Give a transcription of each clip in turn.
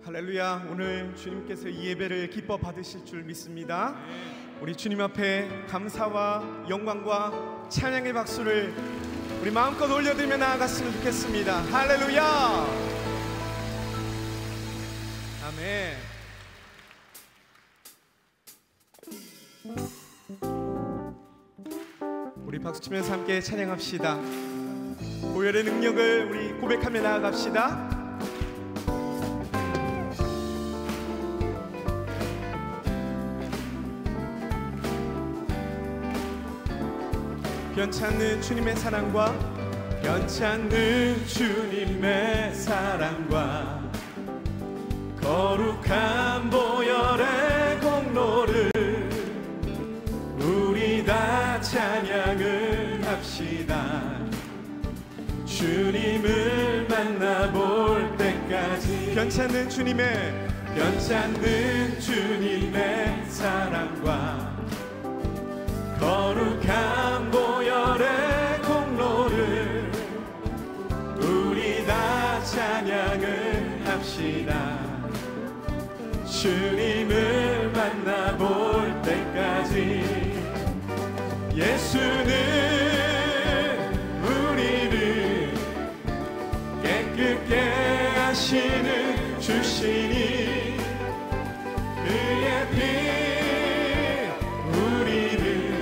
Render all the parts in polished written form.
할렐루야. 오늘 주님께서 이 예배를 기뻐 받으실 줄 믿습니다. 우리 주님 앞에 감사와 영광과 찬양의 박수를 우리 마음껏 올려드리며 나아갔으면 좋겠습니다. 할렐루야. 아멘. 우리 박수치면서 함께 찬양합시다. 보혈의 능력을 우리 고백하며 나아갑시다. 변치 않는 주님의 사랑과 변치 않는 주님의 사랑과 거룩한 보혈의 공로를 우리 다 찬양을 합시다. 주님을 만나볼 때까지 변치 않는 주님의 사랑과 거룩한 보혈의 공로를 우리 다 찬양을 합시다. 주님을 만나볼 때까지 예수는 우리를 깨끗게 하시는 주시니 그의 피 우리를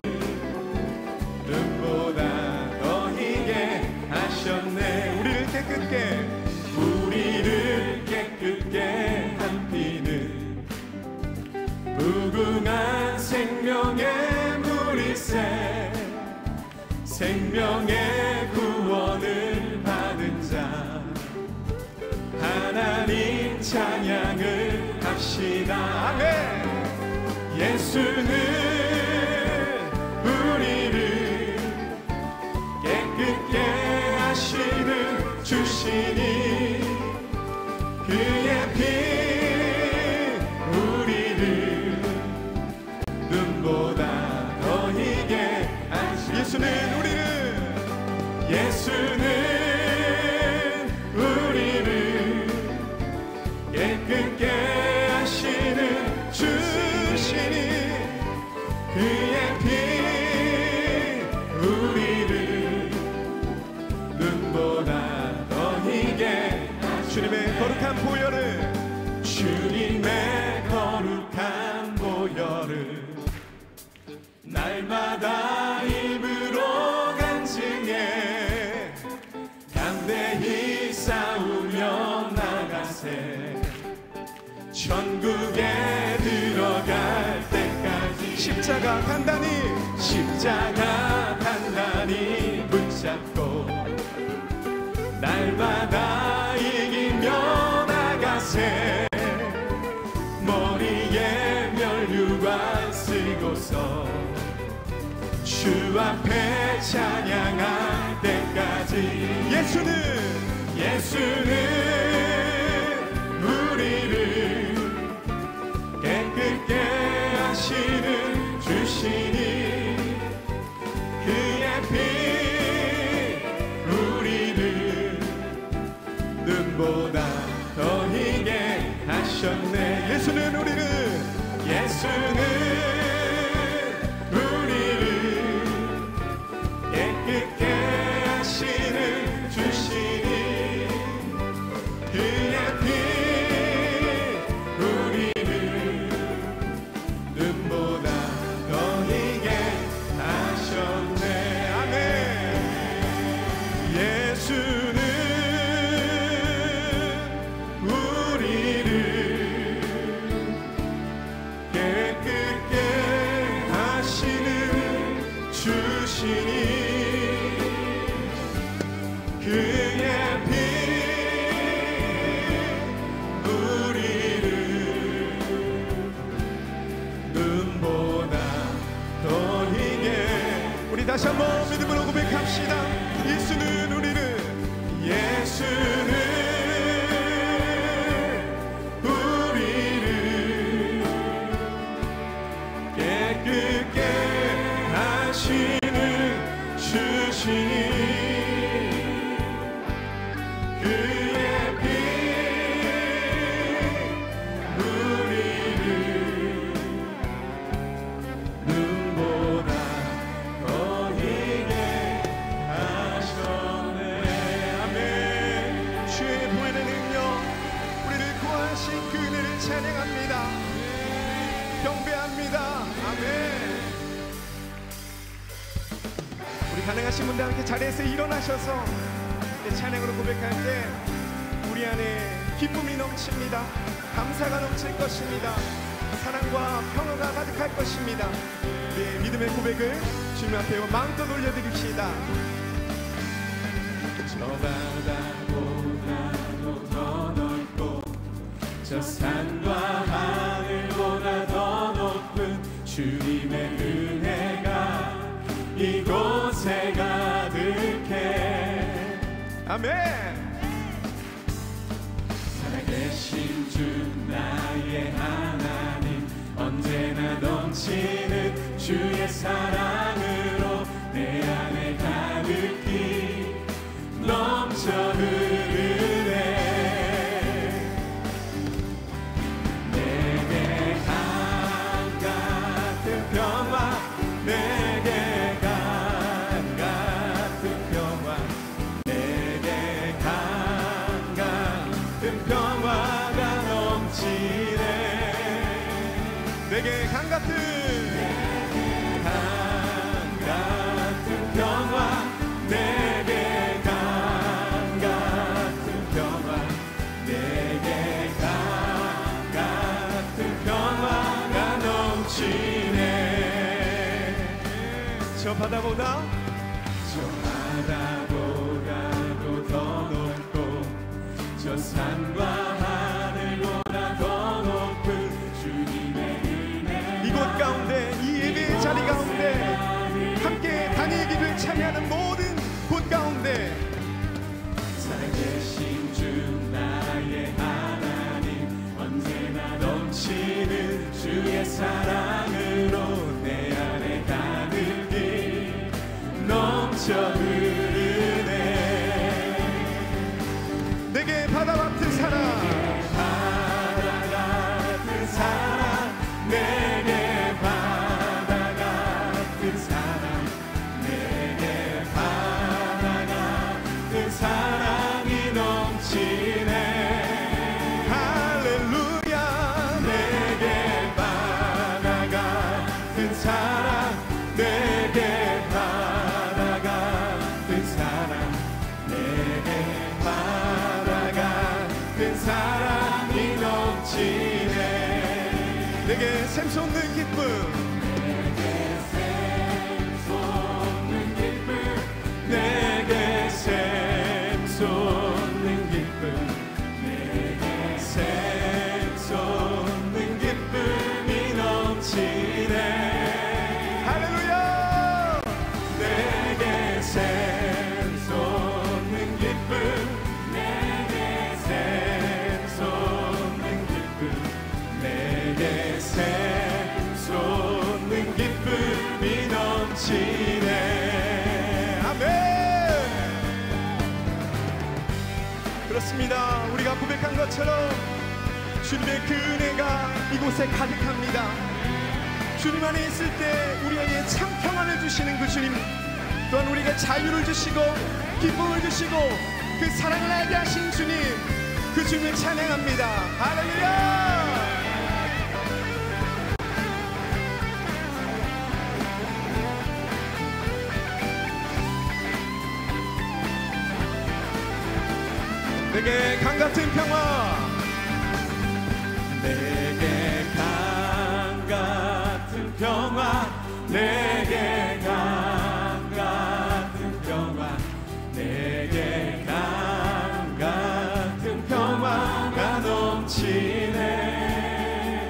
눈보다 더 희게 하셨네. 우리를 깨끗게 한 피는 무궁한 생명의 물이세. 생명의 구원을 받은 자 하나님 찬양을 합시다. 아멘. 예수는 우리를 깨끗게 하시는 주시니 그의 피 우리를 눈보다 더 희게 하시니 예수는 우리를 깨끗게 하시는 주시니 그의 피 우리를 눈보다 더 희게 주님의 거룩한 보혈을 날마다 입으로 간증해 담대히 싸우며 나가세. 천국에 들어갈 때까지 십자가 단단히 붙잡고 날마다 이기며 나가세. 머리에 면류관 쓰고서 주 앞에 찬양할 때까지 예수는 우리를 깨끗게 하시는 주시니 그의 피 우리를 눈보다 더 희게 하셨네. 예수는 우리를 깨끗게 하시는 주시니 그의 피 우리를 눈보다 더 희게 하셨네. 아멘. 예수는 우리를 깨끗게 하시는 주시니 그의 피 우리를 눈보다 더 희게. 우리 다시 한번 믿음으로 고백합시다. 예수는 우리를 깨끗게 하시는 주시니 가능하신 분들 함께 자리에서 일어나셔서 찬양으로 고백할 때 우리 안에 기쁨이 넘칩니다. 감사가 넘칠 것입니다. 사랑과 평화가 가득할 것입니다. 우리의 믿음의 고백을 주님 앞에 마음껏 올려드립시다. 저 바다보다도 더 넓고 저 산과 하늘보다 더 높은 주님의 은혜가 이곳에 가득해. 아멘. 살아계신 주 나의 하나님, 언제나 넘치는 주의 사랑으로 내 안에 가득히 넘쳐 흐르네. 내게 강 같은 평화, 내게 강 같은 평화, 내게 강 같은 평화가 넘치네. 내게 강 같은 평화, 내게 강 같은 평화, 내게 강 같은 평화가 넘치네. 저 바다보다 더 높고 저 산과 하늘보다 더 높은 주님의 은혜, 이곳 가운데 이 예배의 자리 가운데 함께 다니기를 참여하는 모든 곳 가운데 살아계신 주 나의 하나님, 언제나 넘치는 주의 사랑으로 내 안에 가득히 넘쳐 흐르네. 내게 바다 같은 사랑, 바다 같은 사랑, 내게 바다 같은 사랑, 내게 바다 같은 사랑이 넘치네. 할렐루야. 내게 바다 같은 사랑, 내게 바다 같은 사랑, 내게 바다 같은 사랑이 넘치네. 내게 샘솟는 기쁨, 내게 샘솟는 기쁨, 내게 샘솟는 기쁨, 내게 샘솟는 기쁨이 넘치네. 할렐루야. 내게 샘솟는 기쁨, 내게 샘솟는 기쁨, 내게 샘솟는 기쁨이 넘치네. 아멘. 그렇습니다. 우리가 고백한 것처럼 주님의 그 은혜가 이곳에 가득합니다. 주님 안에 있을 때 우리에게 참 평안을 주시는 그 주님, 또한 우리에게 자유를 주시고 기쁨을 주시고 그 사랑을 알게 하신 주님, 그 주님을 찬양합니다. 할렐루야. 내게 강 같은 평화, 내게 강 같은 평화, 내게 강 같은 평화, 내게 강 같은 평화가 넘치네.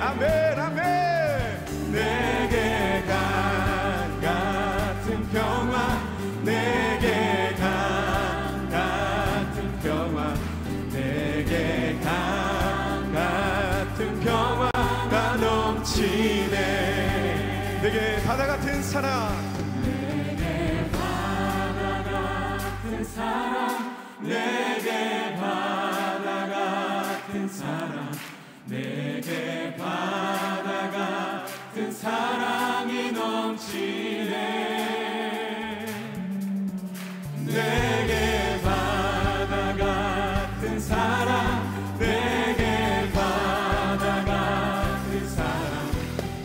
아멘 아멘. 내게 강 같은 평화, 내게 강 같은 평화, 내게 강 같은 평화가 넘치네. 내게 바다 같은 사랑, 내게 바다 같은 사랑, 내게 바다 같은 사랑, 내게 바다 같은 사랑이 넘치네. 내게 바다 같은 사랑, 내게 바다 같은 사랑,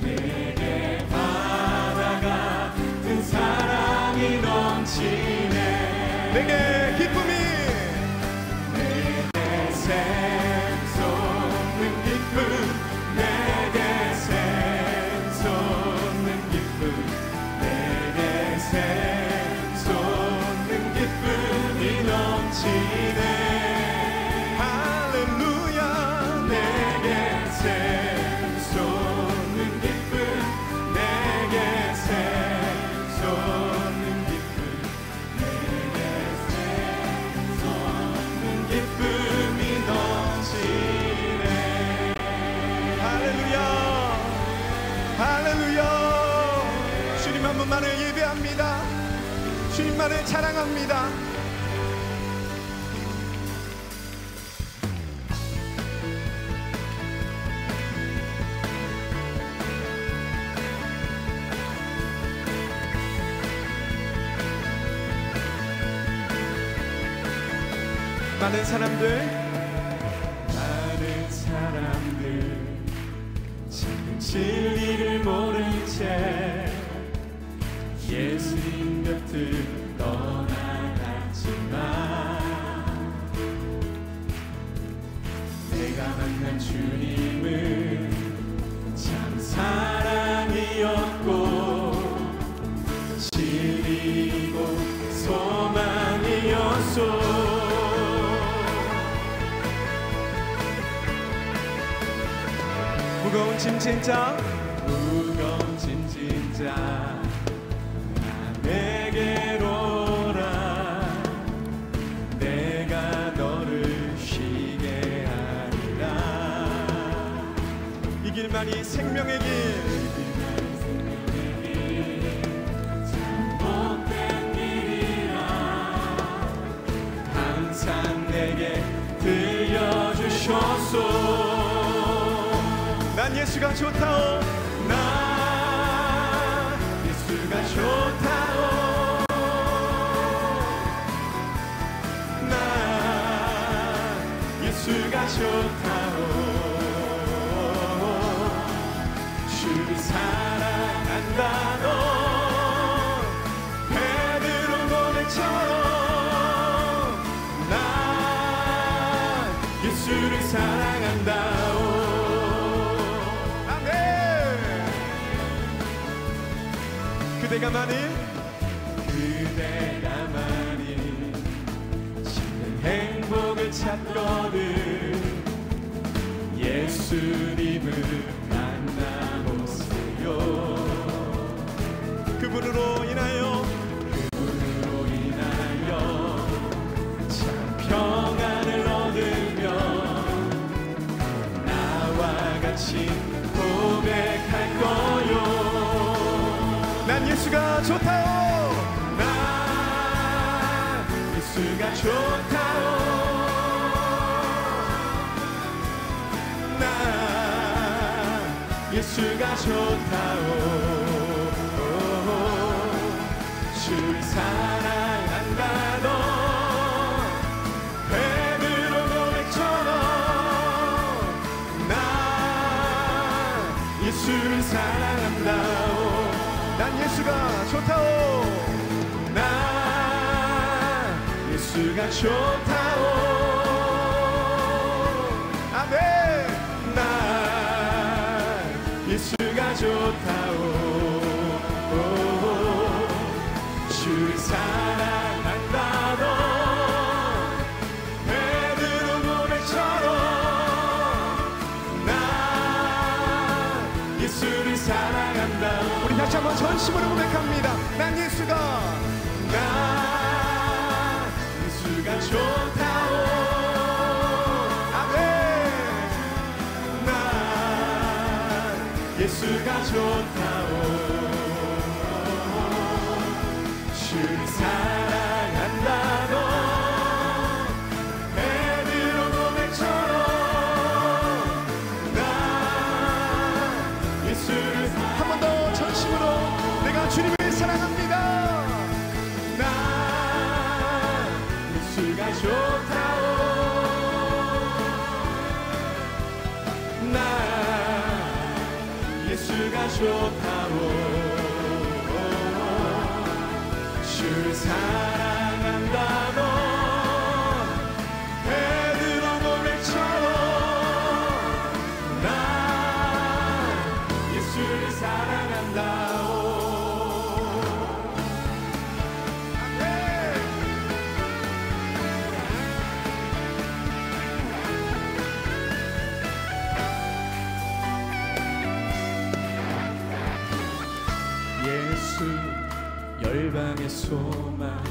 내게 바다 같은 사랑이 넘치네. 할렐루야. 내게 샘솟는 기쁨 내게 샘솟는 기쁨 내게 샘솟는 기쁨이 넘치네. 할렐루야. 할렐루야. 주님 한 분만을 예배합니다. 주님만을 자랑합니다. 많은 사람들 지금 진리를 모른 채 예수님 곁을 떠나갔지만 내가 만난 주님은 참 사랑이었고 진리고 소망이었소. 무거운 짐 진짜 내게로 오라. 내가 너를 쉬게 하리라. 이 길만이 생명의 길. 참 복된 길이라 항상 내게 들려주셨소. 난 예수가 좋다오. 나 예수가 좋다오. 나 예수가 좋다오. 주를 사랑한다. 너 베드로 고백처럼 나 예수를 사랑한다. 그대가 만일 진짜 행복을 찾거든 예수님을 만나보세요. 그분으로 인하여 참 평안을 얻으며 나와 같이 고백할 거요. 난 예수가 좋다오. 나 예수가 좋다오. 나 예수가 좋다오. 주를 사랑한다. 너 베드로 고백처럼 나 예수를 사랑한다. 난 예수가 좋다오. 나 예수가 좋다오. 아멘. 나 예수가 좋다오. 주를 사랑한다. 너 베드로 고백처럼 나 예수를 사랑한다. 우리 다시 한번 전심으로 고백합니다. 난 예수가 좋다오. 아멘. 나 예수가 좋다오. 주를 사랑한다. 너 베드로 고백처럼 나 예수를 한 번 더 전심으로 내가 주님을 사랑합니다. 나 예수가 좋다오. 나 예수가 좋다오. 주를 사랑한다. 너 베드로 고백처럼 나 예수를 사랑한다. 소망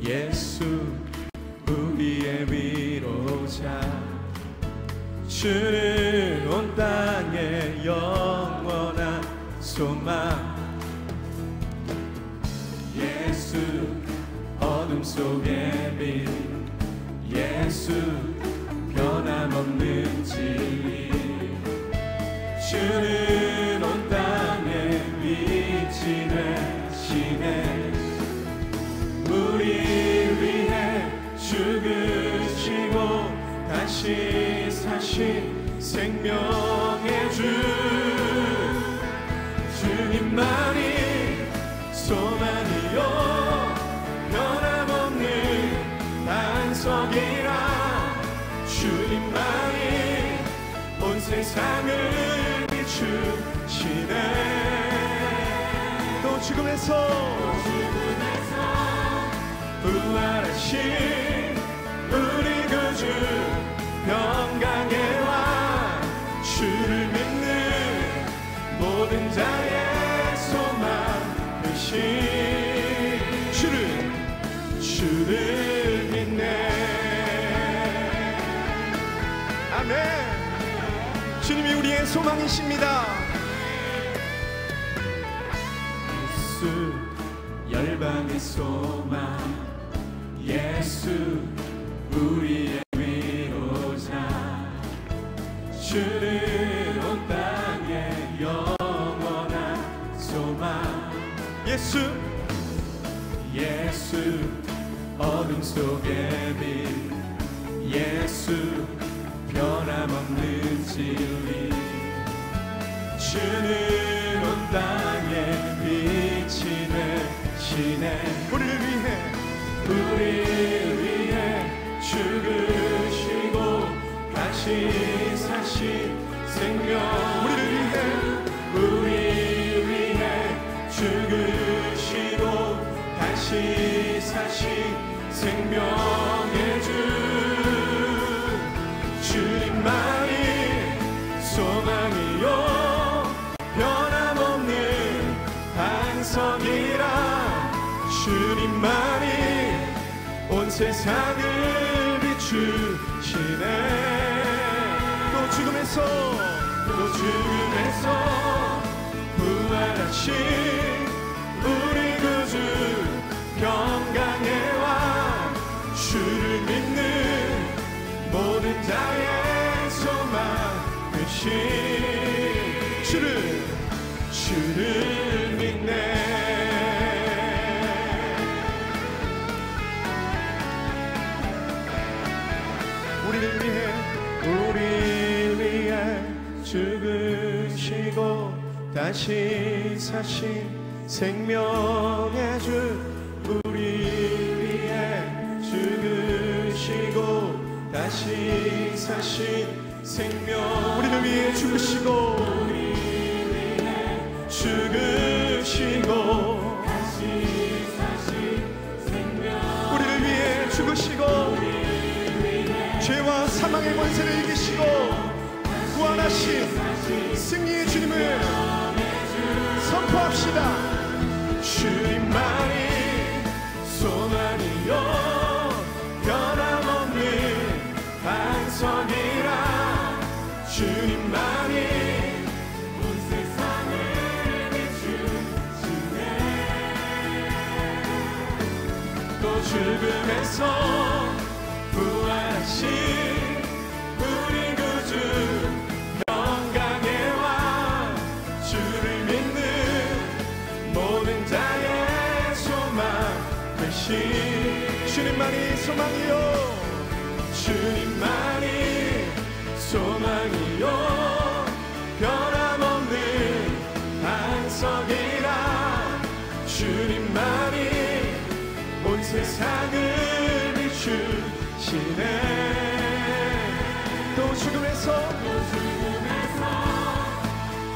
예수 우리의 위로자 주는 온 땅의 영원한 소망 예수 어둠 속의 빛 예수 변함없는 진리 주는 온 땅에 빛이 되시네 우리 위해 죽으시고 다시 사신 생명의 주 주님만이 소망이요 변함없는 반석이라 주님만이 온 세상을 비추시네 또 죽음에서 부활하신 우리 구주 평강의 왕 주를 믿는 모든 자의 소망 되신 주를 믿네 아멘. 주님이 우리의 소망이십니다. 예수 열방의 소망 예수 우리의 위로자 주는 온 땅의 영원한 소망 예수 어둠 속의 빛 예수 변함없는 진리 주는 온 땅에 빛이 되시네 우리를 위해 죽으시고 다시 사신 생명 우리 위해 죽으시고 다시 사신 생명의 주 주님만이 소망이요 변함없는 반석이라 주님만이 온 세상을 비추시네 또 죽음에서 부활하신 우리 구주 평강의 왕 주를 믿는 모든 자의 소망 되신 주를 믿네 우리 위해 죽으시고 다시 사신 생명의 주 우리 위해 죽으시고 다시 사신 생명 우리를 위해 죽으시고 다시 사신 생명 우리를 위해 죽으시고 죄와 사망의 권세를 이기시고 구원하신 승리의 주님을 선포합시다. 주님만이 소망이요 변함없는 반석이라 주님만이 온 세상을 비추시네 또 죽음에서 부활하신 우리 구주 평강의 왕 주를 믿는 모든 자의 소망 되신 주님만이 소망이요 주님만이 소망이요 변함없는 반석이라 주님만이 온 세상을 비추시네 또 죽음에서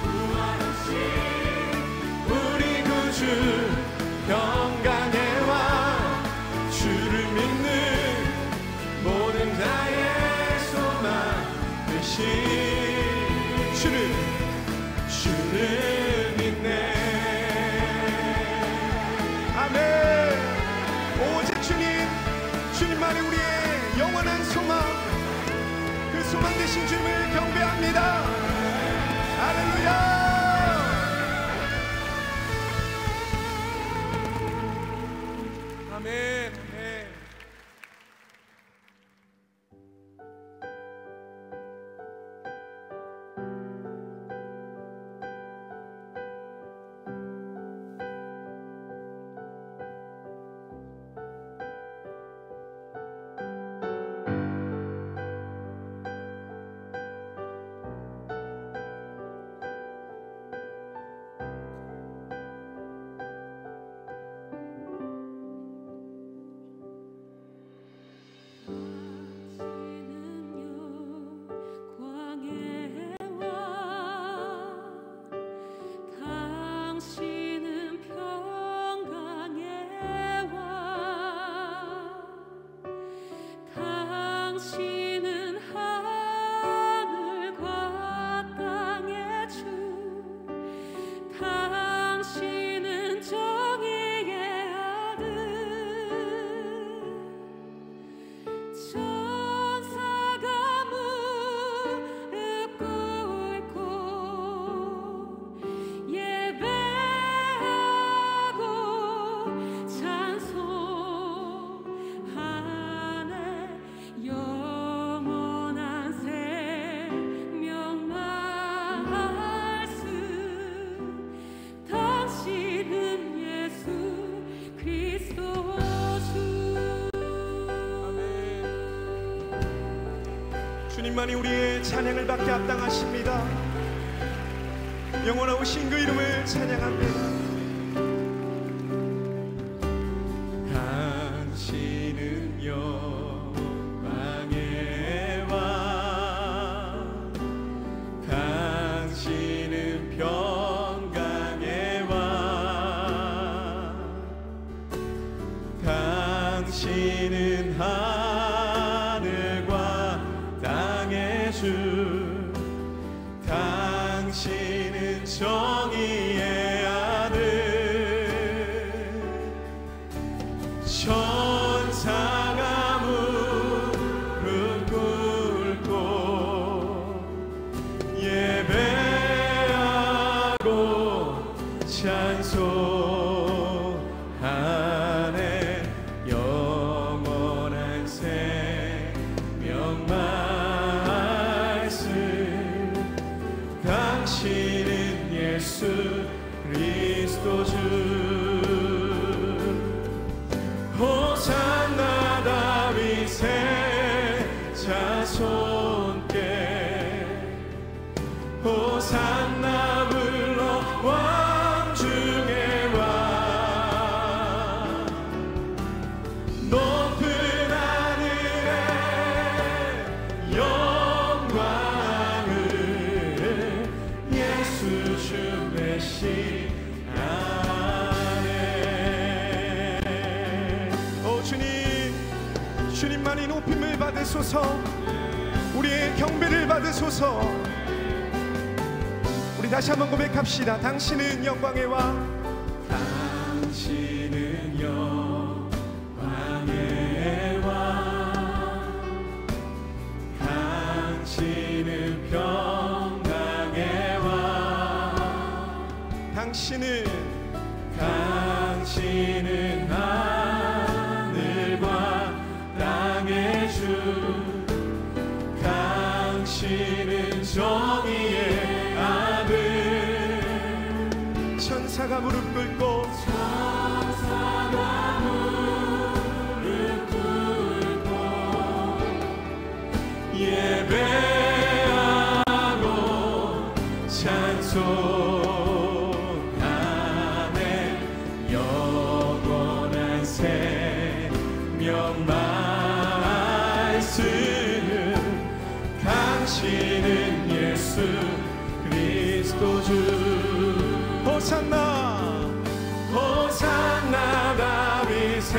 부활하신 우리 구주 평강의 왕 주를 믿는 모든 자의 소망 되신 주를 믿네 아멘. 소망 되신 주님을 경배합니다. 할렐루야. 아멘. 주님만이 우리의 찬양을 받게 합당하십니다. 영원하신 그 이름을 찬양합니다. 당신은 영광의 왕, 당신은 평강의 왕, 당신은 하늘과 땅의 주, 당신은 정의의 아들, 천사가 무릎 꿇고 예배하고 찬송하네. 영원한 생명 말씀, 당신은 예수 그리스도 주. 호산나 다윗의 자손께, 호산나 불러 왕 중의 왕. 높은 하늘에 영광을 예수 주 메시아네. 오 주님, 주님만이 높임을 받으소서, 우리의 경배를 받으소서. 우리 다시 한번 고백합시다. 당신은 영광의 왕, 당신은 영광의 왕, 당신은 평강의 왕, 당신은 하늘과 땅의 주, 당신은 정의의 아들, 천사가 무릎 꿇고 천사가 무릎 꿇고 예배하고 찬송하네. 영원한 생명 말씀, 당신은 예수 그리스도 주. 호산나, 호산나 다윗의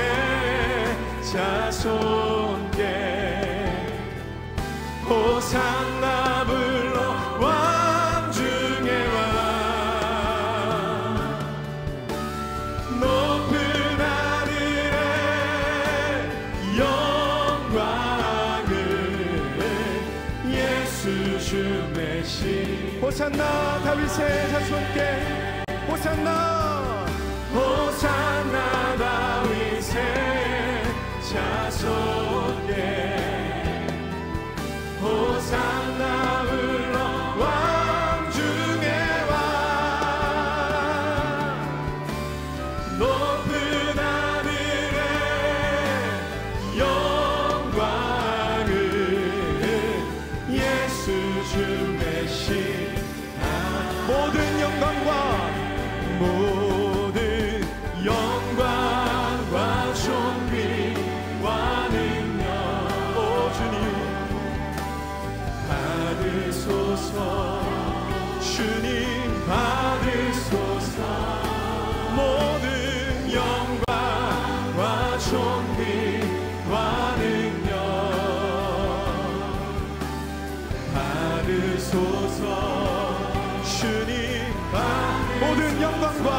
자손께, 호산나 불러 왕 중의 왕. 높은 하늘에 영광을 주 메시 호산나 다윗의 자손께 호산나 호산나 다윗의 자손께 호산나 불러 왕 중에 왕 높은 하늘에 영광을 예수 주 메시아 모든 영광과 존귀와 능력 오 주님 받으소서 주님 받으소서 모든 영광과 존귀와 능력 받으소서 주님 모든 영광과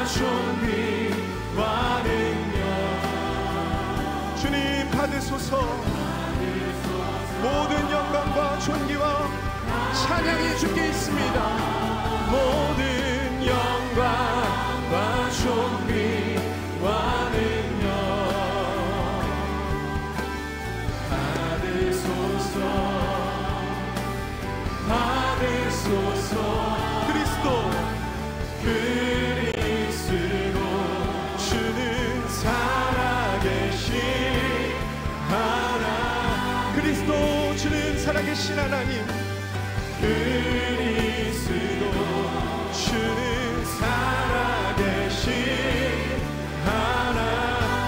존귀와 능력 주님 받으소서 모든 영광과 존귀와 찬양이 주께 있습니다 모든 영광과 존귀와 능력 받으소서 그리스도 주는 살아계신 하나님 그리스도 주는 살아계신 하나님 그리스도 주는 살아계신 하나님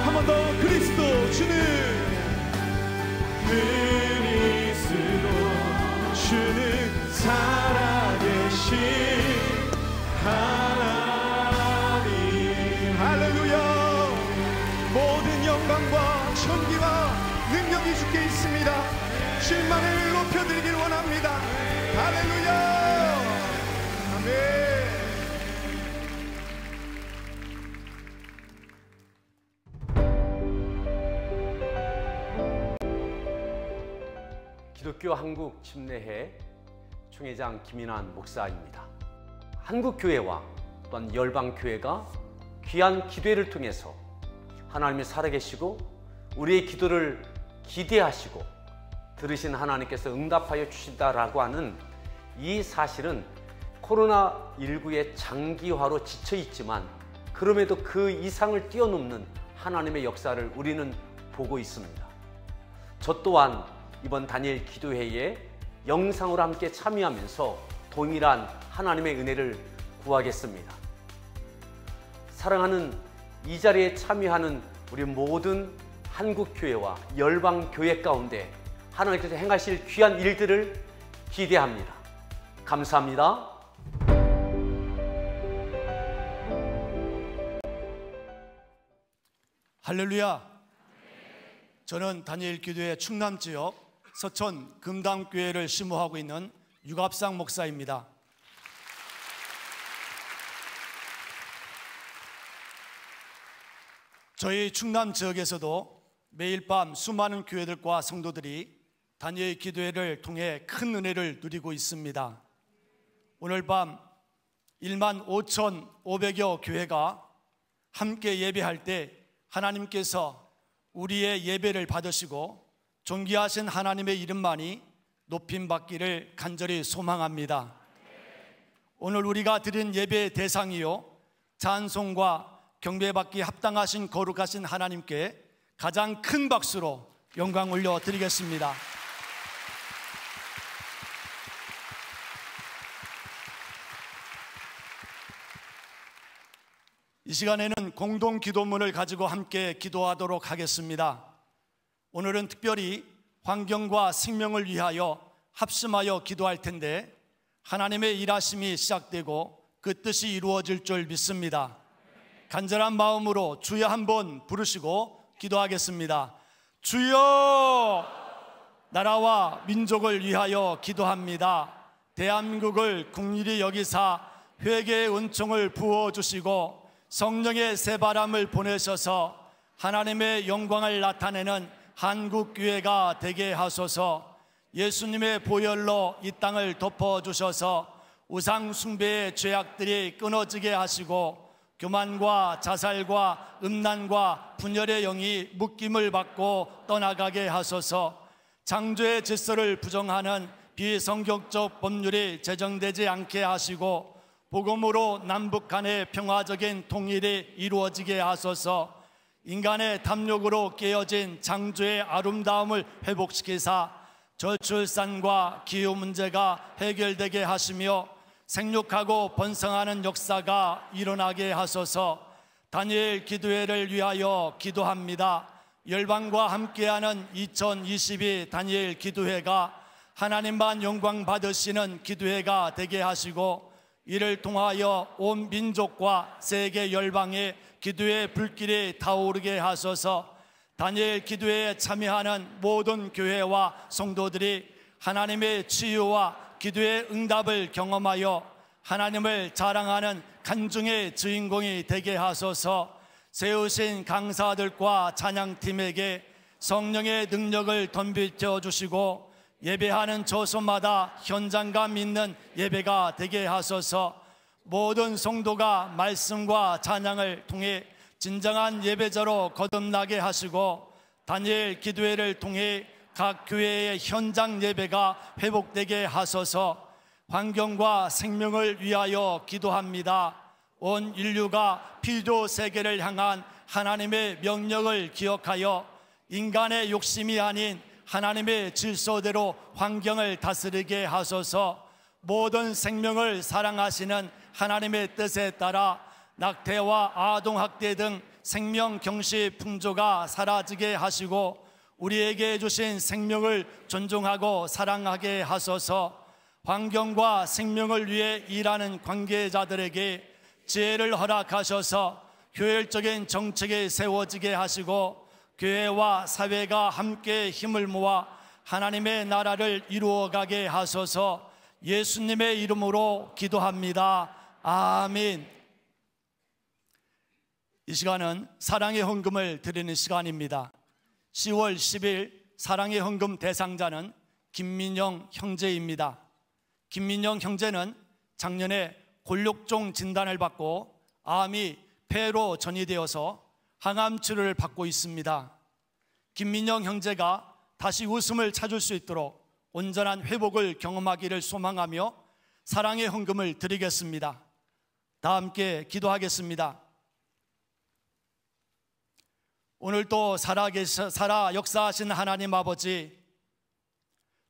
한 번 더 그리스도 주는 살아계신 하나님 할렐루야 모든 영광과 존귀와 능력이 주께 있습니다 주님만을 높여드리길 원합니다 할렐루야 아멘 기독교 한국 침례회 총회장 김인환 목사입니다. 한국교회와 또한 열방교회가 귀한 기도회를 통해서 하나님이 살아계시고 우리의 기도를 기대하시고 들으신 하나님께서 응답하여 주신다라고 하는 이 사실은 코로나19의 장기화로 지쳐 있지만 그럼에도 그 이상을 뛰어넘는 하나님의 역사를 우리는 보고 있습니다. 저 또한 이번 다니엘 기도회에 영상으로 함께 참여하면서 동일한 하나님의 은혜를 구하겠습니다. 사랑하는 이 자리에 참여하는 우리 모든 한국교회와 열방교회 가운데 하나님께서 행하실 귀한 일들을 기대합니다. 감사합니다. 할렐루야. 저는 다니엘 기도회 충남지역 서천 금당교회를 심호하고 있는 유갑상 목사입니다. 저희 충남 지역에서도 매일 밤 수많은 교회들과 성도들이 다니엘 기도회를 통해 큰 은혜를 누리고 있습니다. 오늘 밤 15,500여 교회가 함께 예배할 때 하나님께서 우리의 예배를 받으시고 존귀하신 하나님의 이름만이 높임받기를 간절히 소망합니다. 오늘 우리가 드린 예배의 대상이요 찬송과 경배받기 합당하신 거룩하신 하나님께 가장 큰 박수로 영광 올려드리겠습니다. 이 시간에는 공동 기도문을 가지고 함께 기도하도록 하겠습니다. 오늘은 특별히 환경과 생명을 위하여 합심하여 기도할 텐데 하나님의 일하심이 시작되고 그 뜻이 이루어질 줄 믿습니다. 간절한 마음으로 주여 한번 부르시고 기도하겠습니다. 주여, 나라와 민족을 위하여 기도합니다. 대한민국을 국리히 여기사 회개의 은총을 부어주시고 성령의 새바람을 보내셔서 하나님의 영광을 나타내는 한국교회가 되게 하소서. 예수님의 보혈로 이 땅을 덮어주셔서 우상 숭배의 죄악들이 끊어지게 하시고 교만과 자살과 음란과 분열의 영이 묶임을 받고 떠나가게 하소서. 창조의 질서를 부정하는 비성경적 법률이 제정되지 않게 하시고 복음으로 남북 간의 평화적인 통일이 이루어지게 하소서. 인간의 탐욕으로 깨어진 창조의 아름다움을 회복시키사 저출산과 기후 문제가 해결되게 하시며 생육하고 번성하는 역사가 일어나게 하소서. 다니엘 기도회를 위하여 기도합니다. 열방과 함께하는 2022 다니엘 기도회가 하나님만 영광 받으시는 기도회가 되게 하시고 이를 통하여 온 민족과 세계 열방의 기도의 불길이 타오르게 하소서. 다니엘 기도회에 참여하는 모든 교회와 성도들이 하나님의 치유와 기도의 응답을 경험하여 하나님을 자랑하는 간증의 주인공이 되게 하소서. 세우신 강사들과 찬양팀에게 성령의 능력을 덤비켜 주시고 예배하는 저소마다 현장감 있는 예배가 되게 하소서. 모든 성도가 말씀과 찬양을 통해 진정한 예배자로 거듭나게 하시고 다니엘 기도회를 통해 각 교회의 현장 예배가 회복되게 하소서. 환경과 생명을 위하여 기도합니다. 온 인류가 필요 세계를 향한 하나님의 명령을 기억하여 인간의 욕심이 아닌 하나님의 질서대로 환경을 다스리게 하소서. 모든 생명을 사랑하시는 하나님의 뜻에 따라 낙태와 아동학대 등 생명 경시 풍조가 사라지게 하시고 우리에게 주신 생명을 존중하고 사랑하게 하소서. 환경과 생명을 위해 일하는 관계자들에게 지혜를 허락하셔서 효율적인 정책이 세워지게 하시고 교회와 사회가 함께 힘을 모아 하나님의 나라를 이루어가게 하소서. 예수님의 이름으로 기도합니다. 아멘. 이 시간은 사랑의 헌금을 드리는 시간입니다. 10월 10일 사랑의 헌금 대상자는 김민영 형제입니다. 김민영 형제는 작년에 골육종 진단을 받고 암이 폐로 전이되어서 항암 치료를 받고 있습니다. 김민영 형제가 다시 웃음을 찾을 수 있도록 온전한 회복을 경험하기를 소망하며 사랑의 헌금을 드리겠습니다. 다 함께 기도하겠습니다. 오늘도 살아 역사하신 하나님 아버지,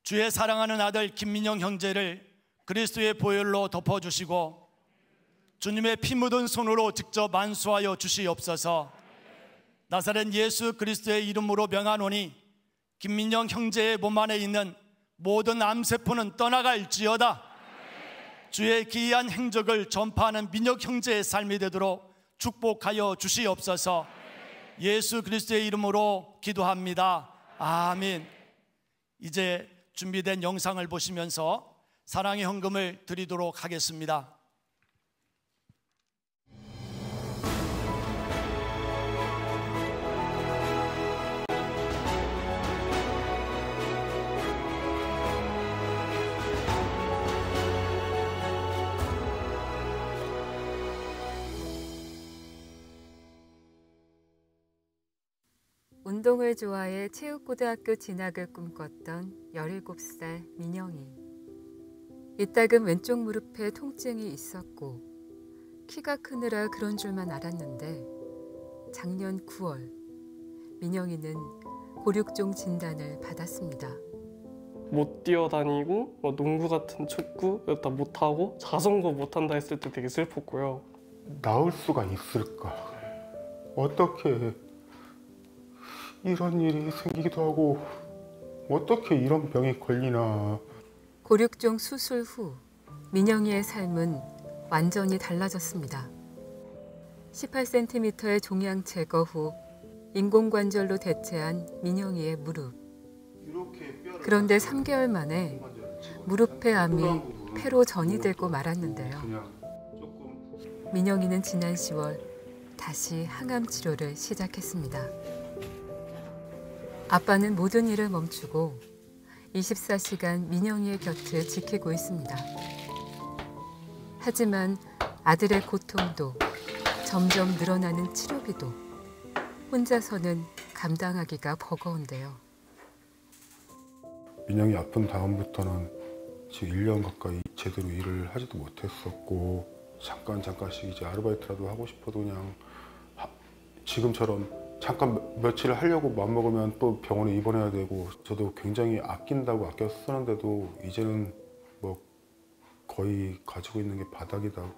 주의 사랑하는 아들 김민영 형제를 그리스도의 보혈로 덮어주시고 주님의 피 묻은 손으로 직접 안수하여 주시옵소서. 나사렛 예수 그리스도의 이름으로 명하노니 김민영 형제의 몸 안에 있는 모든 암세포는 떠나갈지어다. 주의 기이한 행적을 전파하는 민혁 형제의 삶이 되도록 축복하여 주시옵소서. 예수 그리스도의 이름으로 기도합니다. 아멘. 이제 준비된 영상을 보시면서 사랑의 헌금을 드리도록 하겠습니다. 운동을 좋아해 체육고등학교 진학을 꿈꿨던 17살 민영이. 이따금 왼쪽 무릎에 통증이 있었고 키가 크느라 그런 줄만 알았는데 작년 9월 민영이는 골육종 진단을 받았습니다. 못 뛰어다니고 농구 같은 축구 다 못하고 자전거 못한다 했을 때 되게 슬펐고요. 나을 수가 있을까? 어떻게 이런 일이 생기기도 하고 어떻게 이런 병이 걸리나. 골육종 수술 후 민영이의 삶은 완전히 달라졌습니다. 18cm의 종양 제거 후 인공관절로 대체한 민영이의 무릎. 그런데 3개월 만에 무릎의 암이 폐로 전이되고 말았는데요. 민영이는 지난 10월 다시 항암 치료를 시작했습니다. 아빠는 모든 일을 멈추고 24시간 민영이의 곁을 지키고 있습니다. 하지만 아들의 고통도 점점 늘어나는 치료비도 혼자서는 감당하기가 버거운데요. 민영이 아픈 다음부터는 지금 1년 가까이 제대로 일을 하지도 못했었고 잠깐씩 이제 아르바이트라도 하고 싶어도 그냥 지금처럼 잠깐 며칠 하려고 마음먹으면 또 병원에 입원해야 되고 저도 굉장히 아낀다고 아껴 쓰는데도 이제는 뭐 거의 가지고 있는 게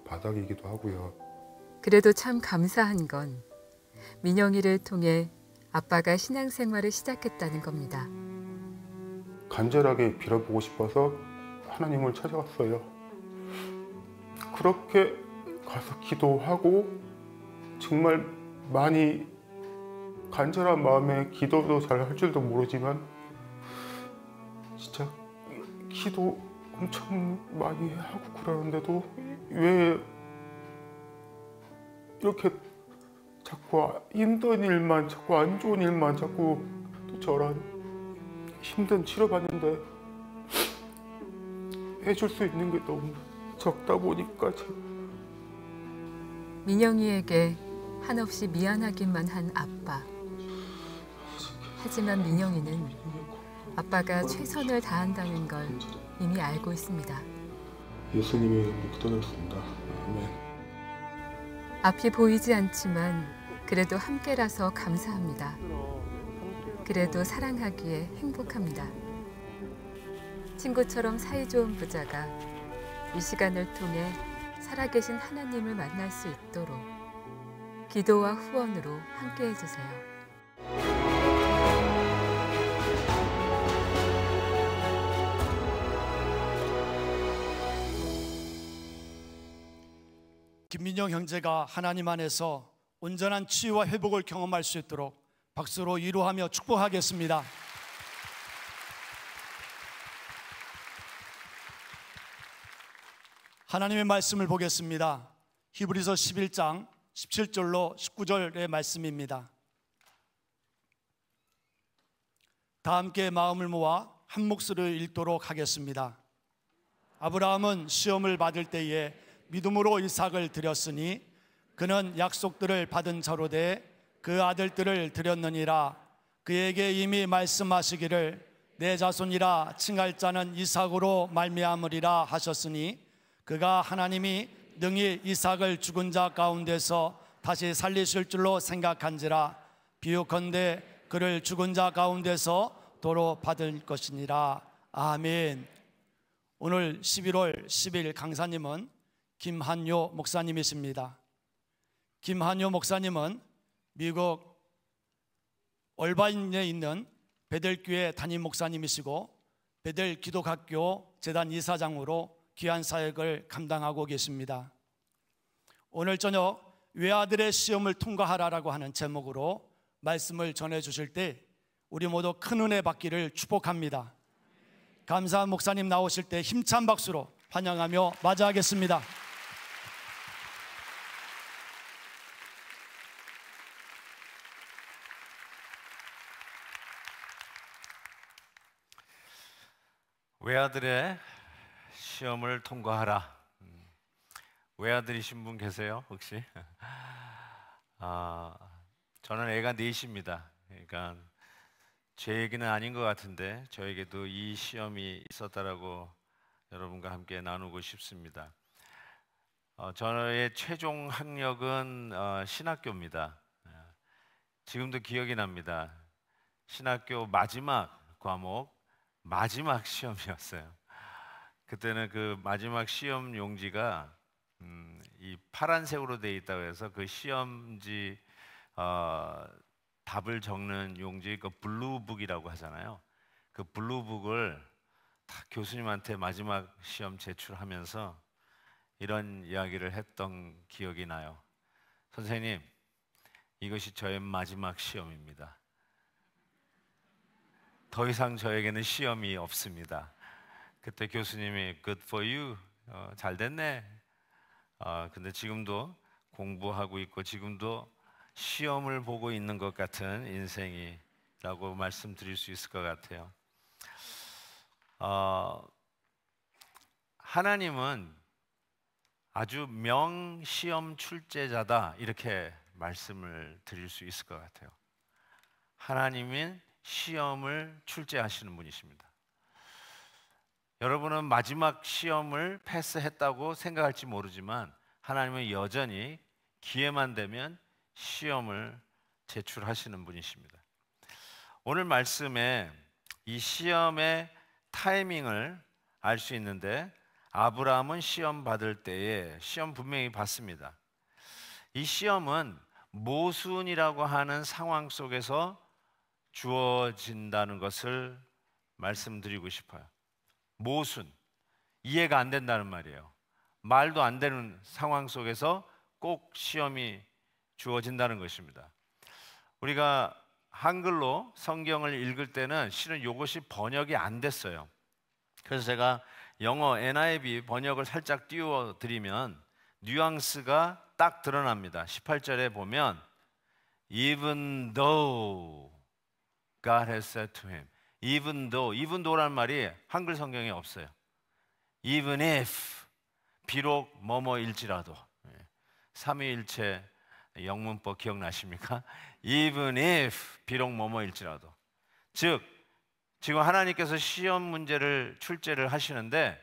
바닥이기도 하고요. 그래도 참 감사한 건 민영이를 통해 아빠가 신앙생활을 시작했다는 겁니다. 간절하게 빌어보고 싶어서 하나님을 찾아왔어요. 그렇게 가서 기도하고 정말 많이 간절한 마음에 기도도 잘 할 줄도 모르지만 진짜 기도 엄청 많이 하고 그러는데도 왜 이렇게 자꾸 힘든 일만, 자꾸 안 좋은 일만, 자꾸 또 저런 힘든 치료받는데 해줄 수 있는 게 너무 적다 보니까 민영이에게 한없이 미안하기만 한 아빠. 하지만 민영이는 아빠가 최선을 다한다는 걸 이미 알고 있습니다. 예수님의 이름으로 기도드렸습니다. 아멘. 앞이 보이지 않지만 그래도 함께라서 감사합니다. 그래도 사랑하기에 행복합니다. 친구처럼 사이좋은 부자가 이 시간을 통해 살아계신 하나님을 만날 수 있도록 기도와 후원으로 함께해 주세요. 김민영 형제가 하나님 안에서 온전한 치유와 회복을 경험할 수 있도록 박수로 위로하며 축복하겠습니다. 하나님의 말씀을 보겠습니다. 히브리서 11장 17절로 19절의 말씀입니다. 다 함께 마음을 모아 한 목소리를 읽도록 하겠습니다. 아브라함은 시험을 받을 때에 믿음으로 이삭을 드렸으니 그는 약속들을 받은 자로되 그 아들들을 드렸느니라. 그에게 이미 말씀하시기를 내 자손이라 칭할 자는 이삭으로 말미암으리라 하셨으니 그가 하나님이 능히 이삭을 죽은 자 가운데서 다시 살리실 줄로 생각한지라. 비유컨대 그를 죽은 자 가운데서 도로 받을 것이니라. 아멘. 오늘 11월 10일 강사님은 김한효 목사님이십니다. 김한효 목사님은 미국 얼바인에 있는 베델교회 담임 목사님이시고 베델 기독학교 재단 이사장으로 귀한 사역을 감당하고 계십니다. 오늘 저녁 외아들의 시험을 통과하라라고 하는 제목으로 말씀을 전해 주실 때 우리 모두 큰 은혜 받기를 축복합니다. 감사한 목사님 나오실 때 힘찬 박수로 환영하며 맞이하겠습니다. 외아들의 시험을 통과하라. 외아들이신 분 계세요 혹시? 저는 애가 넷입니다. 그러니까 제 얘기는 아닌 것 같은데 저에게도 이 시험이 있었다라고 여러분과 함께 나누고 싶습니다. 저의 최종 학력은 신학교입니다. 지금도 기억이 납니다. 신학교 마지막 과목 마지막 시험이었어요. 그때는 그 마지막 시험 용지가 이 파란색으로 되어 있다고 해서 그 시험지 답을 적는 용지, 그 블루북이라고 하잖아요. 그 블루북을 다 교수님한테 마지막 시험 제출하면서 이런 이야기를 했던 기억이 나요. 선생님, 이것이 저의 마지막 시험입니다. 더 이상 저에게는 시험이 없습니다. 그때 교수님이 Good for you, 잘 됐네. 근데 지금도 공부하고 있고 지금도 시험을 보고 있는 것 같은 인생이 라고 말씀드릴 수 있을 것 같아요. 하나님은 아주 명시험 출제자다, 이렇게 말씀을 드릴 수 있을 것 같아요. 하나님은 시험을 출제하시는 분이십니다. 여러분은 마지막 시험을 패스했다고 생각할지 모르지만 하나님은 여전히 기회만 되면 시험을 제출하시는 분이십니다. 오늘 말씀에 이 시험의 타이밍을 알 수 있는데, 아브라함은 시험 받을 때에 시험 분명히 받습니다. 이 시험은 모순이라고 하는 상황 속에서 주어진다는 것을 말씀드리고 싶어요. 모순, 이해가 안 된다는 말이에요. 말도 안 되는 상황 속에서 꼭 시험이 주어진다는 것입니다. 우리가 한글로 성경을 읽을 때는 실은 이것이 번역이 안 됐어요. 그래서 제가 영어 NIV 번역을 살짝 띄워드리면 뉘앙스가 딱 드러납니다. 18절에 보면 Even though God has said to him, even though라는 말이 한글 성경에 없어요. Even if, 비록 뭐뭐일지라도. 삼위일체 영문법 기억나십니까? Even if, 비록 뭐뭐일지라도. 즉 지금 하나님께서 시험 문제를 출제를 하시는데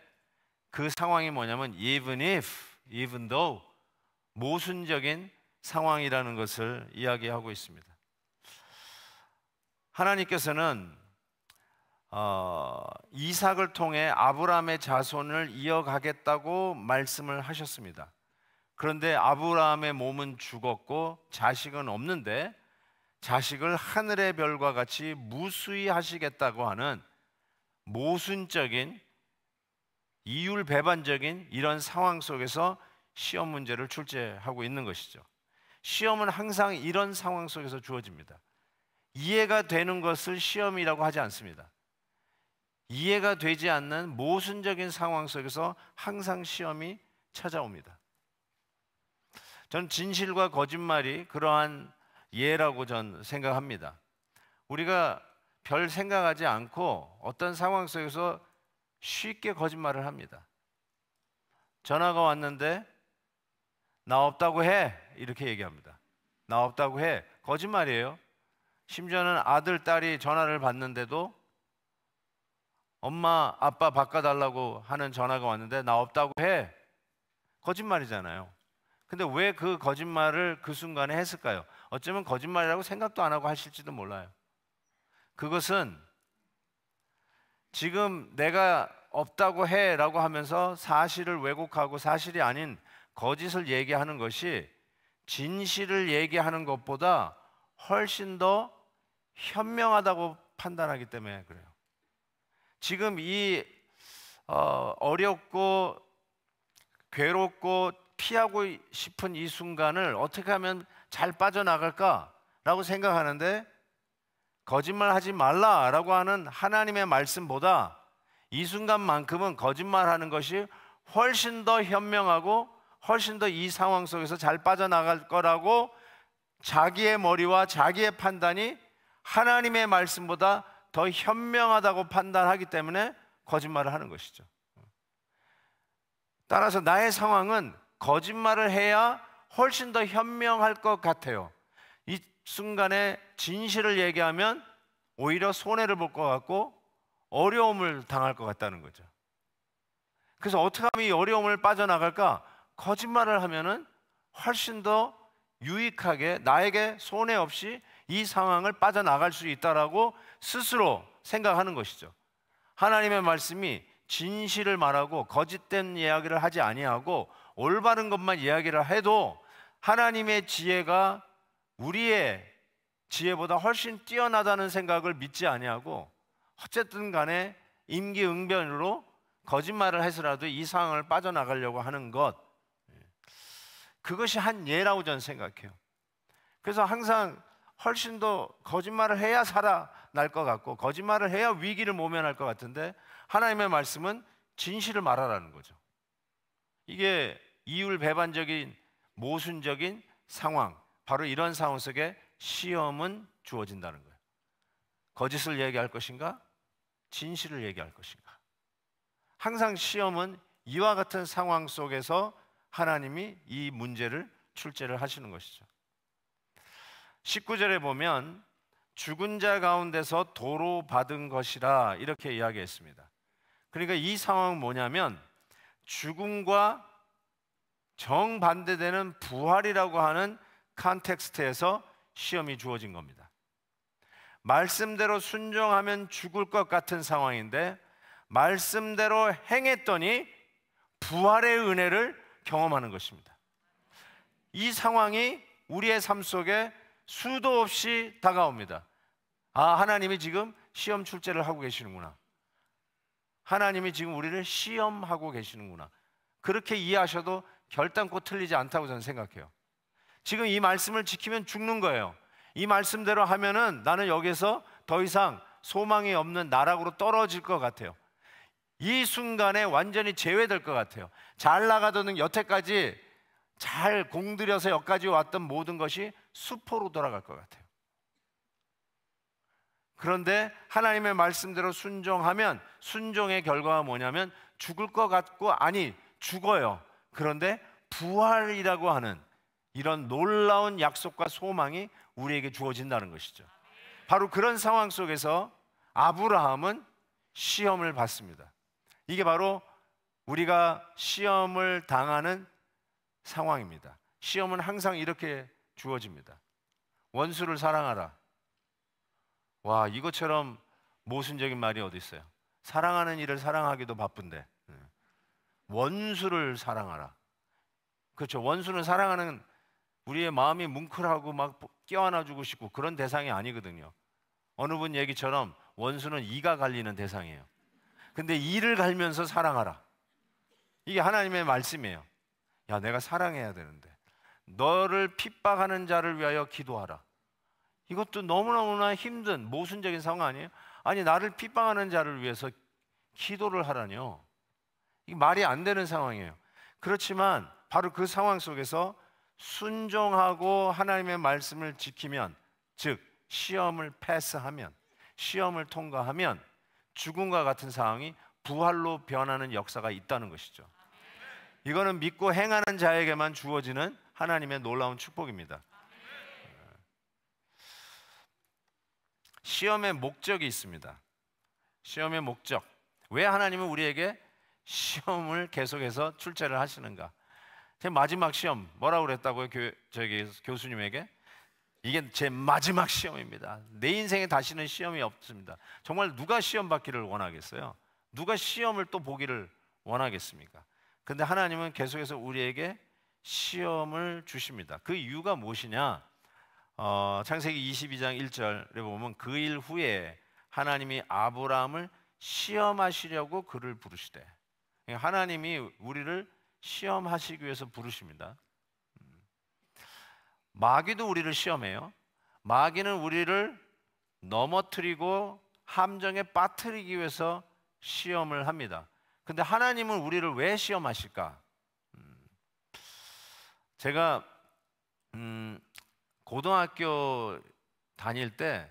그 상황이 뭐냐면 even if, even though, 모순적인 상황이라는 것을 이야기하고 있습니다. 하나님께서는 이삭을 통해 아브라함의 자손을 이어가겠다고 말씀을 하셨습니다. 그런데 아브라함의 몸은 죽었고 자식은 없는데 자식을 하늘의 별과 같이 무수히 하시겠다고 하는 모순적인, 이율배반적인 이런 상황 속에서 시험 문제를 출제하고 있는 것이죠. 시험은 항상 이런 상황 속에서 주어집니다. 이해가 되는 것을 시험이라고 하지 않습니다. 이해가 되지 않는 모순적인 상황 속에서 항상 시험이 찾아옵니다. 전 진실과 거짓말이 그러한 예라고 전 생각합니다. 우리가 별 생각하지 않고 어떤 상황 속에서 쉽게 거짓말을 합니다. 전화가 왔는데 나 없다고 해, 이렇게 얘기합니다. 나 없다고 해. 거짓말이에요. 심지어는 아들, 딸이 전화를 받는데도 엄마, 아빠 바꿔달라고 하는 전화가 왔는데 나 없다고 해. 거짓말이잖아요. 근데 왜 그 거짓말을 그 순간에 했을까요? 어쩌면 거짓말이라고 생각도 안 하고 하실지도 몰라요. 그것은 지금 내가 없다고 해 라고 하면서 사실을 왜곡하고 사실이 아닌 거짓을 얘기하는 것이 진실을 얘기하는 것보다 훨씬 더 현명하다고 판단하기 때문에 그래요. 지금 이 어렵고 괴롭고 피하고 싶은 이 순간을 어떻게 하면 잘 빠져나갈까라고 생각하는데 거짓말하지 말라라고 하는 하나님의 말씀보다 이 순간만큼은 거짓말하는 것이 훨씬 더 현명하고 훨씬 더 이 상황 속에서 잘 빠져나갈 거라고 자기의 머리와 자기의 판단이 하나님의 말씀보다 더 현명하다고 판단하기 때문에 거짓말을 하는 것이죠. 따라서 나의 상황은 거짓말을 해야 훨씬 더 현명할 것 같아요. 이 순간에 진실을 얘기하면 오히려 손해를 볼 것 같고 어려움을 당할 것 같다는 거죠. 그래서 어떻게 하면 이 어려움을 빠져나갈까? 거짓말을 하면은 훨씬 더 유익하게 나에게 손해 없이 이 상황을 빠져나갈 수 있다라고 스스로 생각하는 것이죠. 하나님의 말씀이 진실을 말하고 거짓된 이야기를 하지 아니하고 올바른 것만 이야기를 해도 하나님의 지혜가 우리의 지혜보다 훨씬 뛰어나다는 생각을 믿지 아니하고 어쨌든 간에 임기응변으로 거짓말을 해서라도 이 상황을 빠져나가려고 하는 것, 그것이 한 예라고 저는 생각해요. 그래서 항상 훨씬 더 거짓말을 해야 살아날 것 같고 거짓말을 해야 위기를 모면할 것 같은데 하나님의 말씀은 진실을 말하라는 거죠. 이게 이율배반적인 모순적인 상황, 바로 이런 상황 속에 시험은 주어진다는 거예요. 거짓을 얘기할 것인가? 진실을 얘기할 것인가? 항상 시험은 이와 같은 상황 속에서 하나님이 이 문제를 출제를 하시는 것이죠. 19절에 보면 죽은 자 가운데서 도로 받은 것이라 이렇게 이야기했습니다. 그러니까 이 상황은 뭐냐면 죽음과 정반대되는 부활이라고 하는 컨텍스트에서 시험이 주어진 겁니다. 말씀대로 순종하면 죽을 것 같은 상황인데 말씀대로 행했더니 부활의 은혜를 경험하는 것입니다. 이 상황이 우리의 삶 속에 수도 없이 다가옵니다. 아, 하나님이 지금 시험 출제를 하고 계시는구나. 하나님이 지금 우리를 시험하고 계시는구나. 그렇게 이해하셔도 결단코 틀리지 않다고 저는 생각해요. 지금 이 말씀을 지키면 죽는 거예요. 이 말씀대로 하면은 나는 여기서 더 이상 소망이 없는 나락으로 떨어질 것 같아요. 이 순간에 완전히 제외될 것 같아요. 잘 나가던 여태까지 잘 공들여서 여기까지 왔던 모든 것이 수포로 돌아갈 것 같아요. 그런데 하나님의 말씀대로 순종하면 순종의 결과가 뭐냐면 죽을 것 같고 아니 죽어요. 그런데 부활이라고 하는 이런 놀라운 약속과 소망이 우리에게 주어진다는 것이죠. 바로 그런 상황 속에서 아브라함은 시험을 받습니다. 이게 바로 우리가 시험을 당하는 상황입니다. 시험은 항상 이렇게 주어집니다. 원수를 사랑하라. 와, 이것처럼 모순적인 말이 어디 있어요? 사랑하는 이를 사랑하기도 바쁜데 원수를 사랑하라. 그렇죠. 원수는 사랑하는 우리의 마음이 뭉클하고 막 껴안아주고 싶고 그런 대상이 아니거든요. 어느 분 얘기처럼 원수는 이가 갈리는 대상이에요. 근데 이를 갈면서 사랑하라. 이게 하나님의 말씀이에요. 야, 내가 사랑해야 되는데 너를 핍박하는 자를 위하여 기도하라. 이것도 너무너무나 힘든 모순적인 상황 아니에요? 아니, 나를 핍박하는 자를 위해서 기도를 하라뇨. 이게 말이 안 되는 상황이에요. 그렇지만 바로 그 상황 속에서 순종하고 하나님의 말씀을 지키면, 즉 시험을 패스하면, 시험을 통과하면 죽음과 같은 상황이 부활로 변하는 역사가 있다는 것이죠. 이거는 믿고 행하는 자에게만 주어지는 하나님의 놀라운 축복입니다. 시험의 목적이 있습니다. 시험의 목적. 왜 하나님은 우리에게 시험을 계속해서 출제를 하시는가? 제 마지막 시험 뭐라고 그랬다고요? 교수님에게? 이게 제 마지막 시험입니다. 내 인생에 다시는 시험이 없습니다. 정말 누가 시험 받기를 원하겠어요? 누가 시험을 또 보기를 원하겠습니까? 근데 하나님은 계속해서 우리에게 시험을 주십니다. 그 이유가 무엇이냐? 창세기 22장 1절에 보면 그 일 후에 하나님이 아브라함을 시험하시려고 그를 부르시되, 하나님이 우리를 시험하시기 위해서 부르십니다. 마귀도 우리를 시험해요. 마귀는 우리를 넘어뜨리고 함정에 빠뜨리기 위해서 시험을 합니다. 근데 하나님은 우리를 왜 시험하실까? 제가 고등학교 다닐 때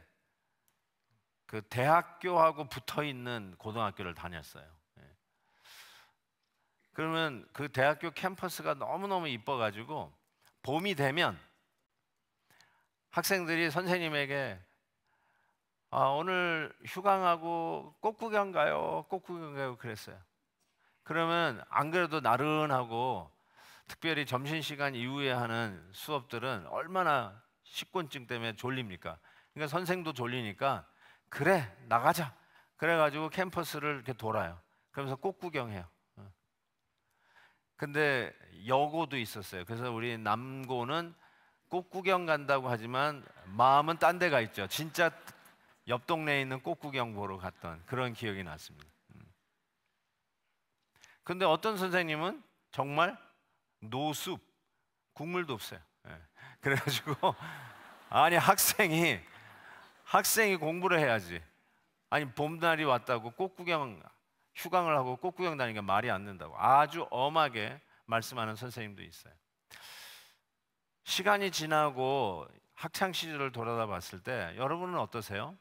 그 대학교하고 붙어 있는 고등학교를 다녔어요. 그러면 그 대학교 캠퍼스가 너무너무 이뻐가지고 봄이 되면 학생들이 선생님에게 오늘 휴강하고 꽃구경 가요, 꽃구경 가요 그랬어요. 그러면 안 그래도 나른하고 특별히 점심시간 이후에 하는 수업들은 얼마나 식곤증 때문에 졸립니까? 그러니까 선생도 졸리니까 그래 나가자 그래가지고 캠퍼스를 이렇게 돌아요. 그러면서 꽃구경해요. 근데 여고도 있었어요. 그래서 우리 남고는 꽃구경 간다고 하지만 마음은 딴 데가 있죠. 진짜 옆 동네에 있는 꽃구경 보러 갔던 그런 기억이 났습니다. 근데 어떤 선생님은 정말 노숙, 국물도 없어요. 그래가지고 아니 학생이 공부를 해야지. 아니 봄날이 왔다고 꽃구경 휴강을 하고 꽃구경 다니니까 말이 안 된다고 아주 엄하게 말씀하는 선생님도 있어요. 시간이 지나고 학창 시절을 돌아다 봤을 때 여러분은 어떠세요?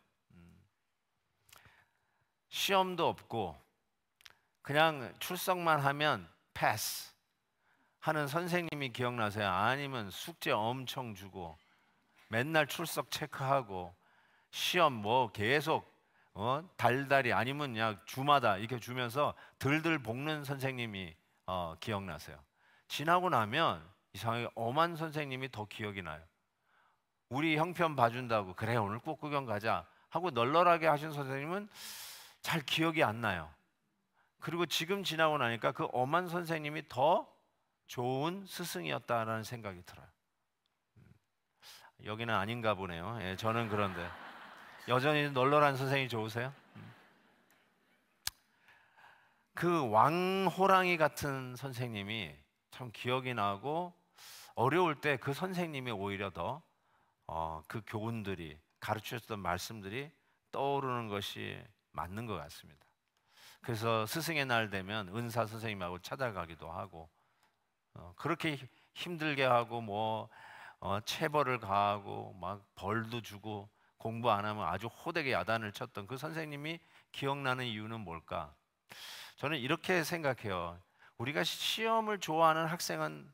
시험도 없고 그냥 출석만 하면 패스 하는 선생님이 기억나세요? 아니면 숙제 엄청 주고 맨날 출석 체크하고 시험 뭐 계속 달달이 아니면 그냥 주마다 이렇게 주면서 들들 볶는 선생님이 기억나세요. 지나고 나면 이상하게 엄한 선생님이 더 기억이 나요. 우리 형편 봐준다고 그래 오늘 꽃구경 가자 하고 널널하게 하신 선생님은 잘 기억이 안 나요. 그리고 지금 지나고 나니까 그 엄한 선생님이 더 좋은 스승이었다라는 생각이 들어요. 여기는 아닌가 보네요. 예, 저는 그런데 여전히 널널한 선생님이 좋으세요? 그 왕호랑이 같은 선생님이 참 기억이 나고 어려울 때 그 선생님이 오히려 더 그 교훈들이 가르치셨던 말씀들이 떠오르는 것이 맞는 것 같습니다. 그래서 스승의 날 되면 은사 선생님하고 찾아가기도 하고 그렇게 힘들게 하고 뭐 체벌을 가하고 막 벌도 주고 공부 안 하면 아주 호되게 야단을 쳤던 그 선생님이 기억나는 이유는 뭘까? 저는 이렇게 생각해요. 우리가 시험을 좋아하는 학생은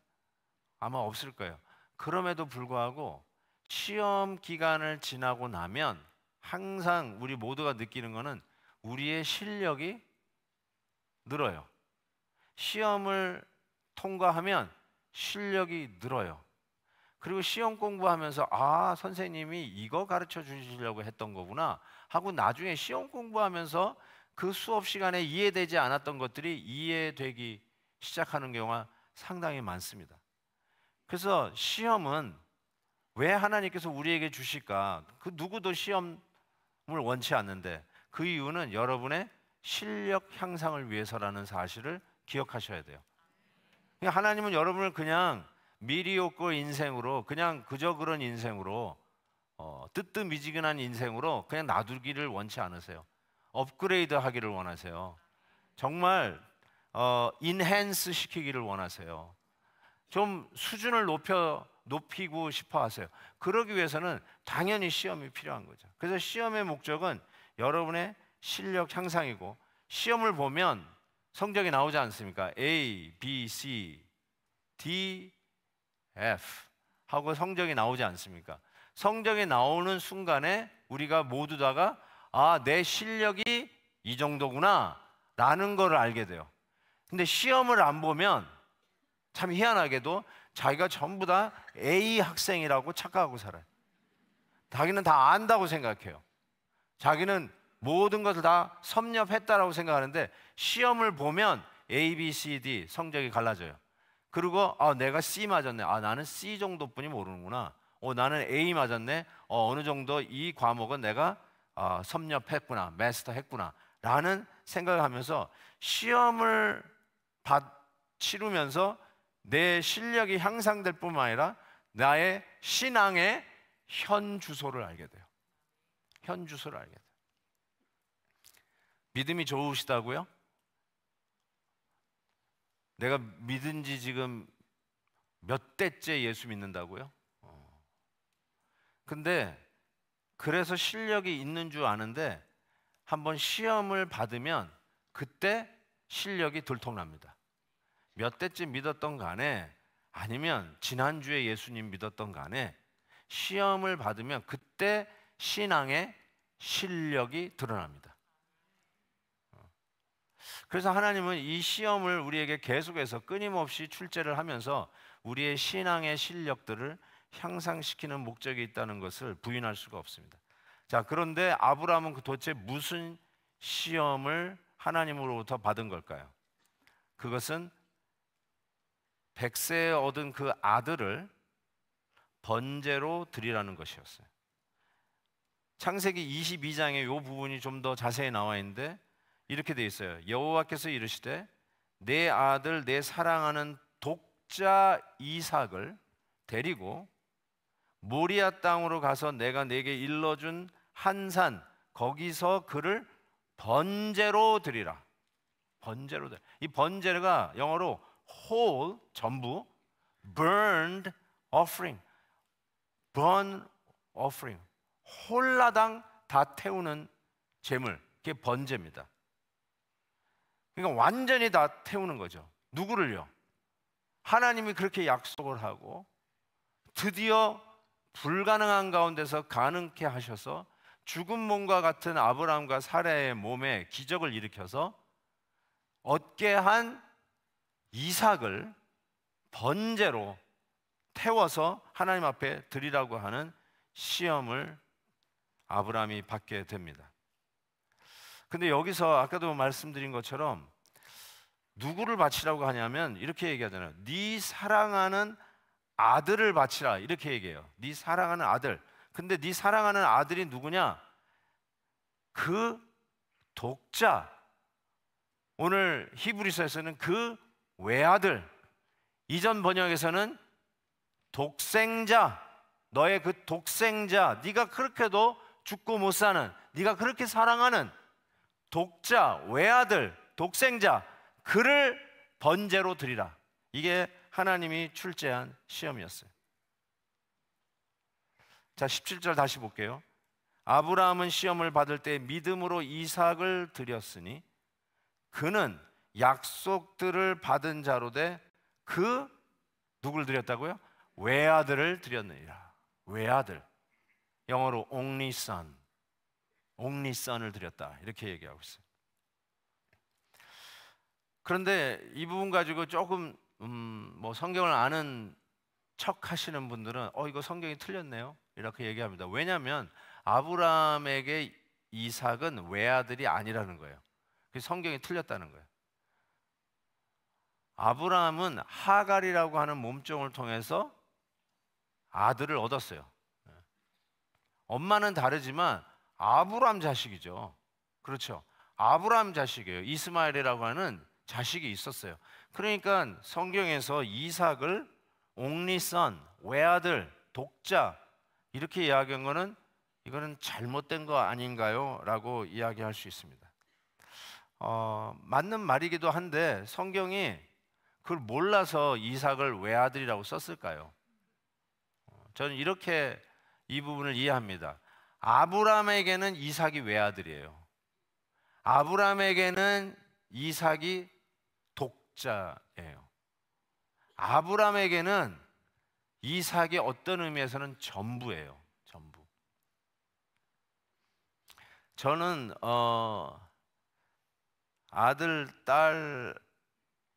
아마 없을 거예요. 그럼에도 불구하고 시험 기간을 지나고 나면 항상 우리 모두가 느끼는 거는 우리의 실력이 늘어요. 시험을 통과하면 실력이 늘어요. 그리고 시험 공부하면서 아, 선생님이 이거 가르쳐 주시려고 했던 거구나 하고 나중에 시험 공부하면서 그 수업 시간에 이해되지 않았던 것들이 이해되기 시작하는 경우가 상당히 많습니다. 그래서 시험은 왜 하나님께서 우리에게 주실까? 그 누구도 시험을 원치 않는데 그 이유는 여러분의 실력 향상을 위해서라는 사실을 기억하셔야 돼요. 하나님은 여러분을 그냥 미리오고 인생으로 그냥 그저 그런 인생으로 뜨뜻미지근한 인생으로 그냥 놔두기를 원치 않으세요. 업그레이드 하기를 원하세요. 정말 인핸스 시키기를 원하세요. 좀 수준을 높이고 싶어 하세요. 그러기 위해서는 당연히 시험이 필요한 거죠. 그래서 시험의 목적은 여러분의 실력 향상이고 시험을 보면 성적이 나오지 않습니까? A, B, C, D, F 하고 성적이 나오지 않습니까? 성적이 나오는 순간에 우리가 모두 다가 아, 내 실력이 이 정도구나 라는 걸 알게 돼요. 근데 시험을 안 보면 참 희한하게도 자기가 전부 다 A 학생이라고 착각하고 살아요. 자기는 다 안다고 생각해요. 자기는 모든 것을 다 섭렵했다라고 생각하는데 시험을 보면 A, B, C, D 성적이 갈라져요. 그리고 내가 C 맞았네. 나는 C 정도뿐이 모르는구나. 나는 A 맞았네. 어느 정도 이 과목은 내가 섭렵했구나, 마스터했구나 라는 생각을 하면서 시험을 치르면서 내 실력이 향상될 뿐만 아니라 나의 신앙의 현 주소를 알게 돼요. 현 주소를 알게 돼요. 믿음이 좋으시다고요? 내가 믿은 지 지금 몇 대째 예수 믿는다고요? 근데 그래서 실력이 있는 줄 아는데 한번 시험을 받으면 그때 실력이 들통납니다. 몇 대째 믿었던 간에 아니면 지난주에 예수님 믿었던 간에 시험을 받으면 그때 신앙의 실력이 드러납니다. 그래서 하나님은 이 시험을 우리에게 계속해서 끊임없이 출제를 하면서 우리의 신앙의 실력들을 향상시키는 목적이 있다는 것을 부인할 수가 없습니다. 자, 그런데 아브라함은 도대체 무슨 시험을 하나님으로부터 받은 걸까요? 그것은 100세에 얻은 그 아들을 번제로 드리라는 것이었어요. 창세기 22장에 이 부분이 좀 더 자세히 나와 있는데 이렇게 돼 있어요. 여호와께서 이르시되 내 아들 내 사랑하는 독자 이삭을 데리고 모리아 땅으로 가서 내가 내게 일러준 한 산 거기서 그를 번제로 드리라. 번제로 드리라. 이 번제가 영어로 whole 전부, burned offering, burn offering, 홀라당 다 태우는 제물, 그게 번제입니다. 그러니까 완전히 다 태우는 거죠. 누구를요? 하나님이 그렇게 약속을 하고 드디어 불가능한 가운데서 가능케 하셔서 죽은 몸과 같은 아브라함과 사라의 몸에 기적을 일으켜서 얻게 한 이삭을 번제로 태워서 하나님 앞에 드리라고 하는 시험을 아브라함이 받게 됩니다. 근데 여기서 아까도 말씀드린 것처럼 누구를 바치라고 하냐면 이렇게 얘기하잖아요. 네 사랑하는 아들을 바치라, 이렇게 얘기해요. 네 사랑하는 아들. 근데 네 사랑하는 아들이 누구냐? 그 독자. 오늘 히브리서에서는 그 외아들, 이전 번역에서는 독생자, 너의 그 독생자, 네가 그렇게도 죽고 못 사는, 네가 그렇게 사랑하는 독자, 외아들, 독생자, 그를 번제로 드리라. 이게 하나님이 출제한 시험이었어요. 자, 17절 다시 볼게요. 아브라함은 시험을 받을 때 믿음으로 이삭을 드렸으니 그는 약속들을 받은 자로 돼 그 누굴 드렸다고요? 외아들을 드렸느니라. 외아들, 영어로 only son, only son을 드렸다, 이렇게 얘기하고 있어요. 그런데 이 부분 가지고 조금 뭐 성경을 아는 척 하시는 분들은 이거 성경이 틀렸네요, 이렇게 얘기합니다. 왜냐하면 아브라함에게 이삭은 외아들이 아니라는 거예요. 그래서 성경이 틀렸다는 거예요. 아브라함은 하갈이라고 하는 몸종을 통해서 아들을 얻었어요. 엄마는 다르지만 아브라함 자식이죠. 그렇죠. 아브라함 자식이에요. 이스마엘이라고 하는 자식이 있었어요. 그러니까 성경에서 이삭을 only son, 외아들, 독자, 이렇게 이야기한 거는 이거는 잘못된 거 아닌가요? 라고 이야기할 수 있습니다. 맞는 말이기도 한데 성경이 그걸 몰라서 이삭을 외아들이라고 썼을까요? 저는 이렇게 이 부분을 이해합니다. 아브라함에게는 이삭이 외아들이에요. 아브라함에게는 이삭이 독자예요. 아브라함에게는 이삭이 어떤 의미에서는 전부예요. 전부. 저는 아들, 딸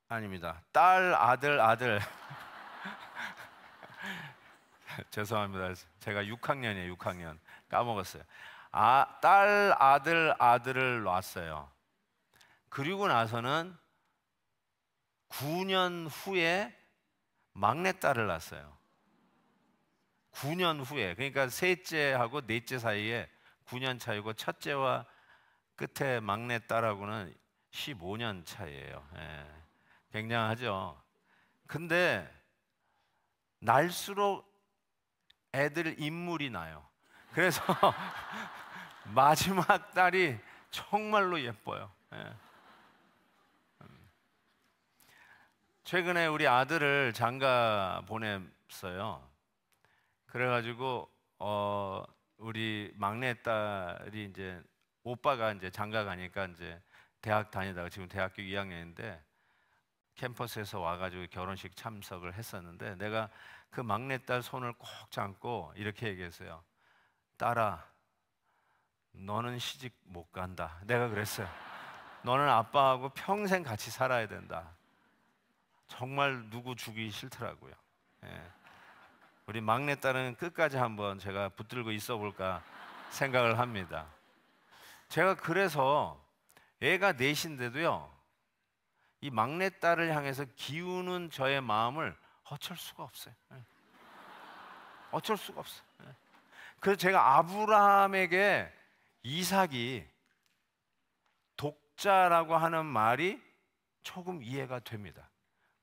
아닙니다. 딸, 아들 죄송합니다. 제가 6학년이에요. 6학년 까먹었어요. 딸, 아들을 낳았어요. 그리고 나서는 9년 후에 막내딸을 낳았어요. 9년 후에, 그러니까 셋째하고 넷째 사이에 9년 차이고 첫째와 끝에 막내딸하고는 15년 차이예요. 예, 굉장하죠. 근데 날수록 애들 인물이 나요. 그래서 마지막 딸이 정말로 예뻐요. 예. 최근에 우리 아들을 장가 보냈어요. 그래가지고 우리 막내딸이 이제 오빠가 이제 장가 가니까 이제 대학 다니다가 지금 대학교 2학년인데 캠퍼스에서 와가지고 결혼식 참석을 했었는데 내가 그 막내딸 손을 꼭 잡고 이렇게 얘기했어요. 딸아, 너는 시집 못 간다. 내가 그랬어요. 너는 아빠하고 평생 같이 살아야 된다. 정말 누구 주기 싫더라고요. 예. 우리 막내딸은 끝까지 한번 제가 붙들고 있어 볼까 생각을 합니다. 제가 그래서 애가 넷인데도요, 이 막내딸을 향해서 기우는 저의 마음을 어쩔 수가 없어요. 예. 어쩔 수가 없어요. 예. 그래서 제가 아브라함에게 이삭이 독자라고 하는 말이 조금 이해가 됩니다.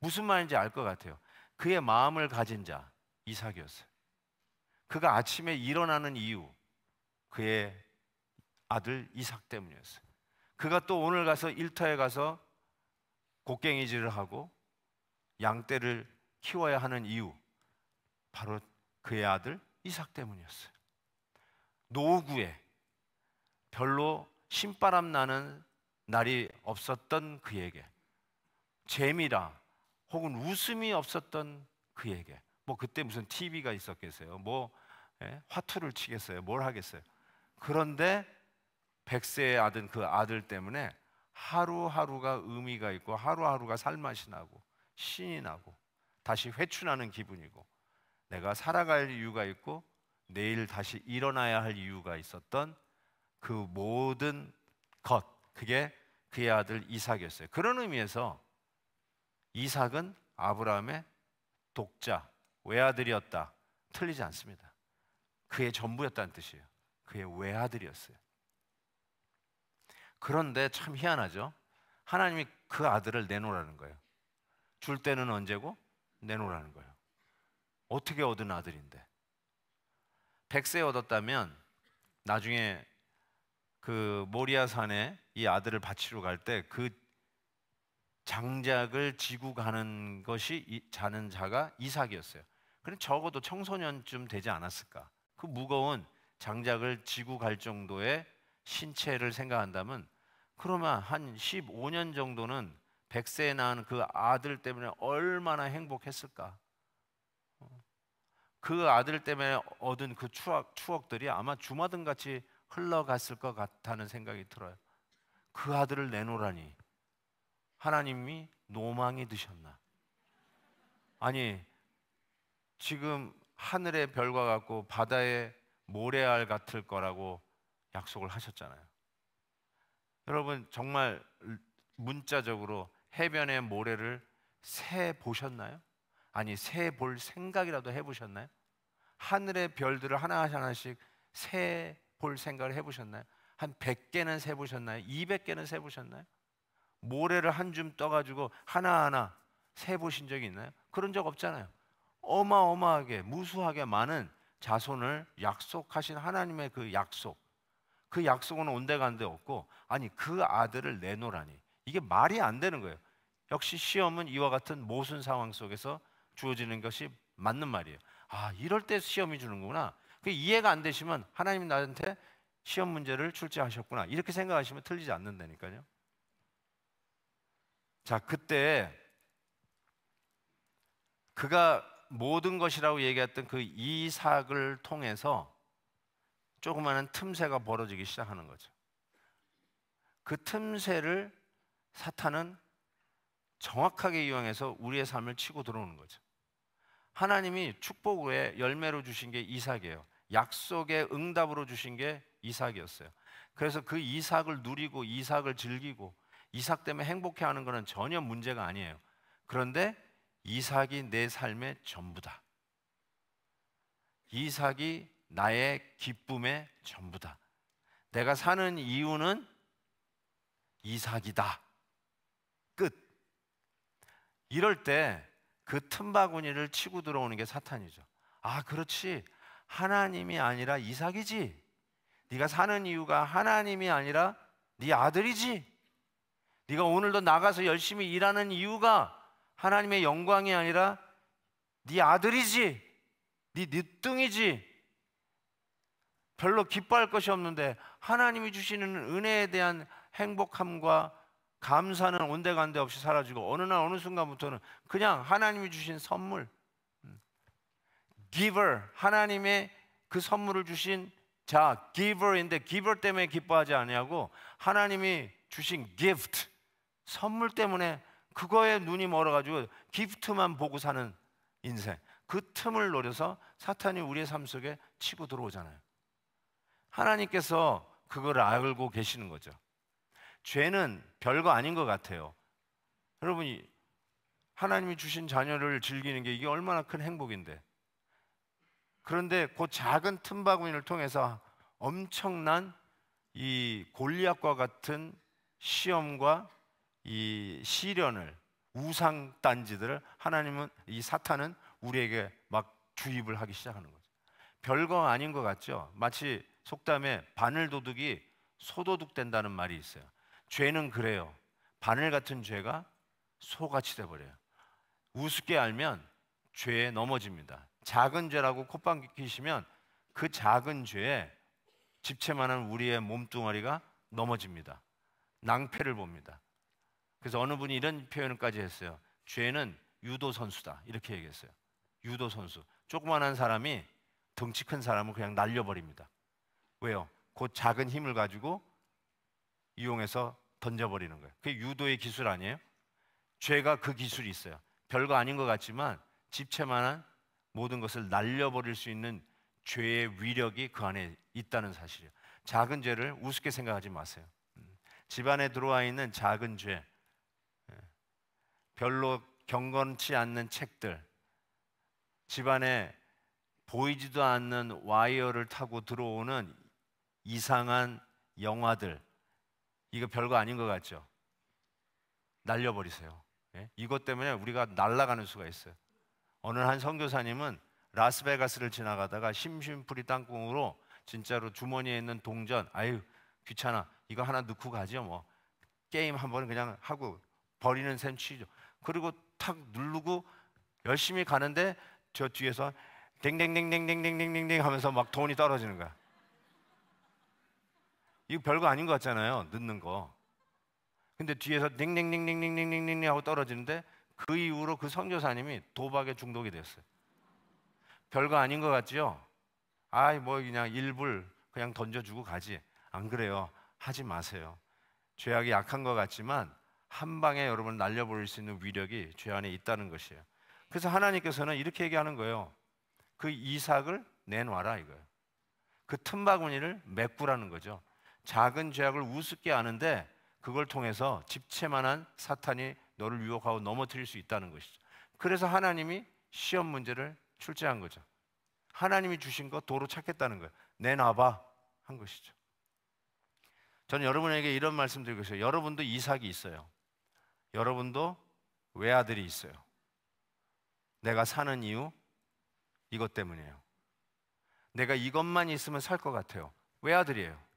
무슨 말인지 알 것 같아요. 그의 마음을 가진 자, 이삭이었어요. 그가 아침에 일어나는 이유, 그의 아들 이삭 때문이었어요. 그가 또 오늘 가서 일터에 가서 곡괭이질을 하고 양떼를 키워야 하는 이유, 바로 그의 아들 이삭 때문이었어요. 노구에 별로 신바람 나는 날이 없었던 그에게, 재미라 혹은 웃음이 없었던 그에게, 뭐 그때 무슨 TV가 있었겠어요? 뭐 화투를 치겠어요? 뭘 하겠어요? 그런데 100세의 아들, 그 아들 때문에 하루하루가 의미가 있고 하루하루가 살맛이 나고 신이 나고 다시 회춘하는 기분이고 내가 살아갈 이유가 있고 내일 다시 일어나야 할 이유가 있었던 그 모든 것, 그게 그의 아들 이삭이었어요. 그런 의미에서 이삭은 아브라함의 독자, 외아들이었다. 틀리지 않습니다. 그의 전부였다는 뜻이에요. 그의 외아들이었어요. 그런데 참 희한하죠. 하나님이 그 아들을 내놓으라는 거예요. 줄 때는 언제고? 내놓으라는 거예요. 어떻게 얻은 아들인데? 100세 얻었다면 나중에 그 모리아 산에 이 아들을 바치러 갈 때 그 장작을 지고 가는 것이 자는 자가 이삭이었어요. 그럼 적어도 청소년쯤 되지 않았을까? 그 무거운 장작을 지고 갈 정도의 신체를 생각한다면 그러면 한 15년 정도는 100세에 낳은 그 아들 때문에 얼마나 행복했을까? 그 아들 때문에 얻은 그 추억들이 아마 주마등같이 흘러갔을 것 같다는 생각이 들어요. 그 아들을 내놓으라니 하나님이 노망이 드셨나? 아니 지금 하늘의 별과 같고 바다의 모래알 같을 거라고 약속을 하셨잖아요. 여러분 정말 문자적으로 해변의 모래를 새 보셨나요? 아니 새 볼 생각이라도 해보셨나요? 하늘의 별들을 하나하나씩 새 볼 생각을 해보셨나요? 한 100개는 새 보셨나요? 200개는 새 보셨나요? 모래를 한 줌 떠가지고 하나하나 새 보신 적이 있나요? 그런 적 없잖아요. 어마어마하게 무수하게 많은 자손을 약속하신 하나님의 그 약속은 온데간데 없고 아니 그 아들을 내놓으라니 이게 말이 안 되는 거예요. 역시 시험은 이와 같은 모순 상황 속에서 주어지는 것이 맞는 말이에요. 아 이럴 때 시험이 주는구나. 그 이해가 안 되시면 하나님 나한테 시험 문제를 출제하셨구나 이렇게 생각하시면 틀리지 않는다니까요. 자 그때 그가 모든 것이라고 얘기했던 그 이삭을 통해서 조그마한 틈새가 벌어지기 시작하는 거죠. 그 틈새를 사탄은 정확하게 이용해서 우리의 삶을 치고 들어오는 거죠. 하나님이 축복 후에 열매로 주신 게 이삭이에요. 약속의 응답으로 주신 게 이삭이었어요. 그래서 그 이삭을 누리고 이삭을 즐기고 이삭 때문에 행복해하는 것은 전혀 문제가 아니에요. 그런데 이삭이 내 삶의 전부다. 이삭이 나의 기쁨의 전부다. 내가 사는 이유는 이삭이다. 끝. 이럴 때 그 틈바구니를 치고 들어오는 게 사탄이죠. 아 그렇지 하나님이 아니라 이삭이지. 네가 사는 이유가 하나님이 아니라 네 아들이지. 네가 오늘도 나가서 열심히 일하는 이유가 하나님의 영광이 아니라 네 아들이지. 네 늦둥이지. 별로 기뻐할 것이 없는데 하나님이 주시는 은혜에 대한 행복함과 감사는 온데간데 없이 사라지고 어느 날 어느 순간부터는 그냥 하나님이 주신 선물 giver, 하나님의 그 선물을 주신 자 giver인데 giver 때문에 기뻐하지 아니하고 하나님이 주신 gift, 선물 때문에 그거에 눈이 멀어가지고 기프트만 보고 사는 인생, 그 틈을 노려서 사탄이 우리의 삶 속에 치고 들어오잖아요. 하나님께서 그걸 알고 계시는 거죠. 죄는 별거 아닌 것 같아요. 여러분이 하나님이 주신 자녀를 즐기는 게 이게 얼마나 큰 행복인데, 그런데 그 작은 틈바구니를 통해서 엄청난 이 골리앗과 같은 시험과 이 시련을, 우상 딴지들을 하나님은, 이 사탄은 우리에게 막 주입을 하기 시작하는 거죠. 별거 아닌 것 같죠? 마치 속담에 바늘도둑이 소도둑 된다는 말이 있어요. 죄는 그래요. 바늘 같은 죄가 소같이 돼버려요. 우습게 알면 죄에 넘어집니다. 작은 죄라고 콧방 끼시면 그 작은 죄에 집채만한 우리의 몸뚱아리가 넘어집니다. 낭패를 봅니다. 그래서 어느 분이 이런 표현까지 했어요. 죄는 유도 선수다, 이렇게 얘기했어요. 유도 선수. 조그만한 사람이 덩치 큰 사람을 그냥 날려버립니다. 왜요? 그 작은 힘을 가지고 이용해서 던져버리는 거예요. 그게 유도의 기술 아니에요? 죄가 그 기술이 있어요. 별거 아닌 것 같지만 집채만한 모든 것을 날려버릴 수 있는 죄의 위력이 그 안에 있다는 사실이에요. 작은 죄를 우습게 생각하지 마세요. 집안에 들어와 있는 작은 죄, 별로 경건치 않는 책들, 집안에 보이지도 않는 와이어를 타고 들어오는 이상한 영화들, 이거 별거 아닌 것 같죠? 날려버리세요. 이것 때문에 우리가 날아가는 수가 있어요. 어느 한 선교사님은 라스베가스를 지나가다가 심심풀이 땅콩으로 진짜로 주머니에 있는 동전, 아유 귀찮아, 이거 하나 넣고 가죠. 뭐 게임 한 번은 그냥 하고 버리는 셈 치죠. 그리고 탁 누르고 열심히 가는데 저 뒤에서 댕댕댕댕댕댕댕댕 하면서 막 돈이 떨어지는 거야. 이거 별거 아닌 것 같잖아요, 넣는 거. 근데 뒤에서 댕댕댕댕댕댕댕 하고 떨어지는데 그 이후로 그 선교사님이 도박에 중독이 됐어요. 별거 아닌 것 같죠? 아이 뭐 그냥 일불 그냥 던져주고 가지. 안 그래요. 하지 마세요. 죄악이 약한 것 같지만 한 방에 여러분을 날려버릴 수 있는 위력이 죄 안에 있다는 것이에요. 그래서 하나님께서는 이렇게 얘기하는 거예요. 그 이삭을 내놔라 이거예요. 그 틈바구니를 메꾸라는 거죠. 작은 죄악을 우습게 아는데 그걸 통해서 집채만한 사탄이 너를 유혹하고 넘어뜨릴 수 있다는 것이죠. 그래서 하나님이 시험 문제를 출제한 거죠. 하나님이 주신 거 도로 찾겠다는 거예요. 내놔봐 한 것이죠. 저는 여러분에게 이런 말씀 드리고 있어요. 여러분도 이삭이 있어요. 여러분도 외아들이 있어요. 내가 사는 이유 이것 때문이에요. 내가 이것만 있으면 살 것 같아요. 외아들이에요.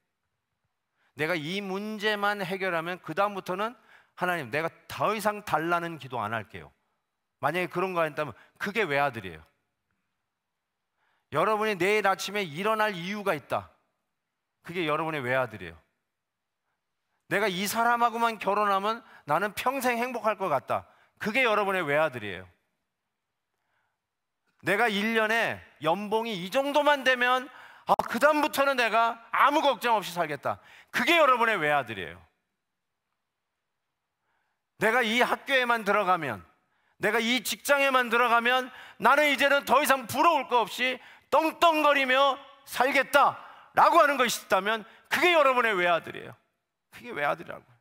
내가 이 문제만 해결하면 그 다음부터는 하나님 내가 더 이상 달라는 기도 안 할게요. 만약에 그런 거 한다면 그게 외아들이에요. 여러분이 내일 아침에 일어날 이유가 있다. 그게 여러분의 외아들이에요. 내가 이 사람하고만 결혼하면 나는 평생 행복할 것 같다. 그게 여러분의 외아들이에요. 내가 1년에 연봉이 이 정도만 되면 그 다음부터는 내가 아무 걱정 없이 살겠다. 그게 여러분의 외아들이에요. 내가 이 학교에만 들어가면, 내가 이 직장에만 들어가면 나는 이제는 더 이상 부러울 거 없이 떵떵거리며 살겠다라고 하는 것이 있다면 그게 여러분의 외아들이에요. 그게 외아들이라고요.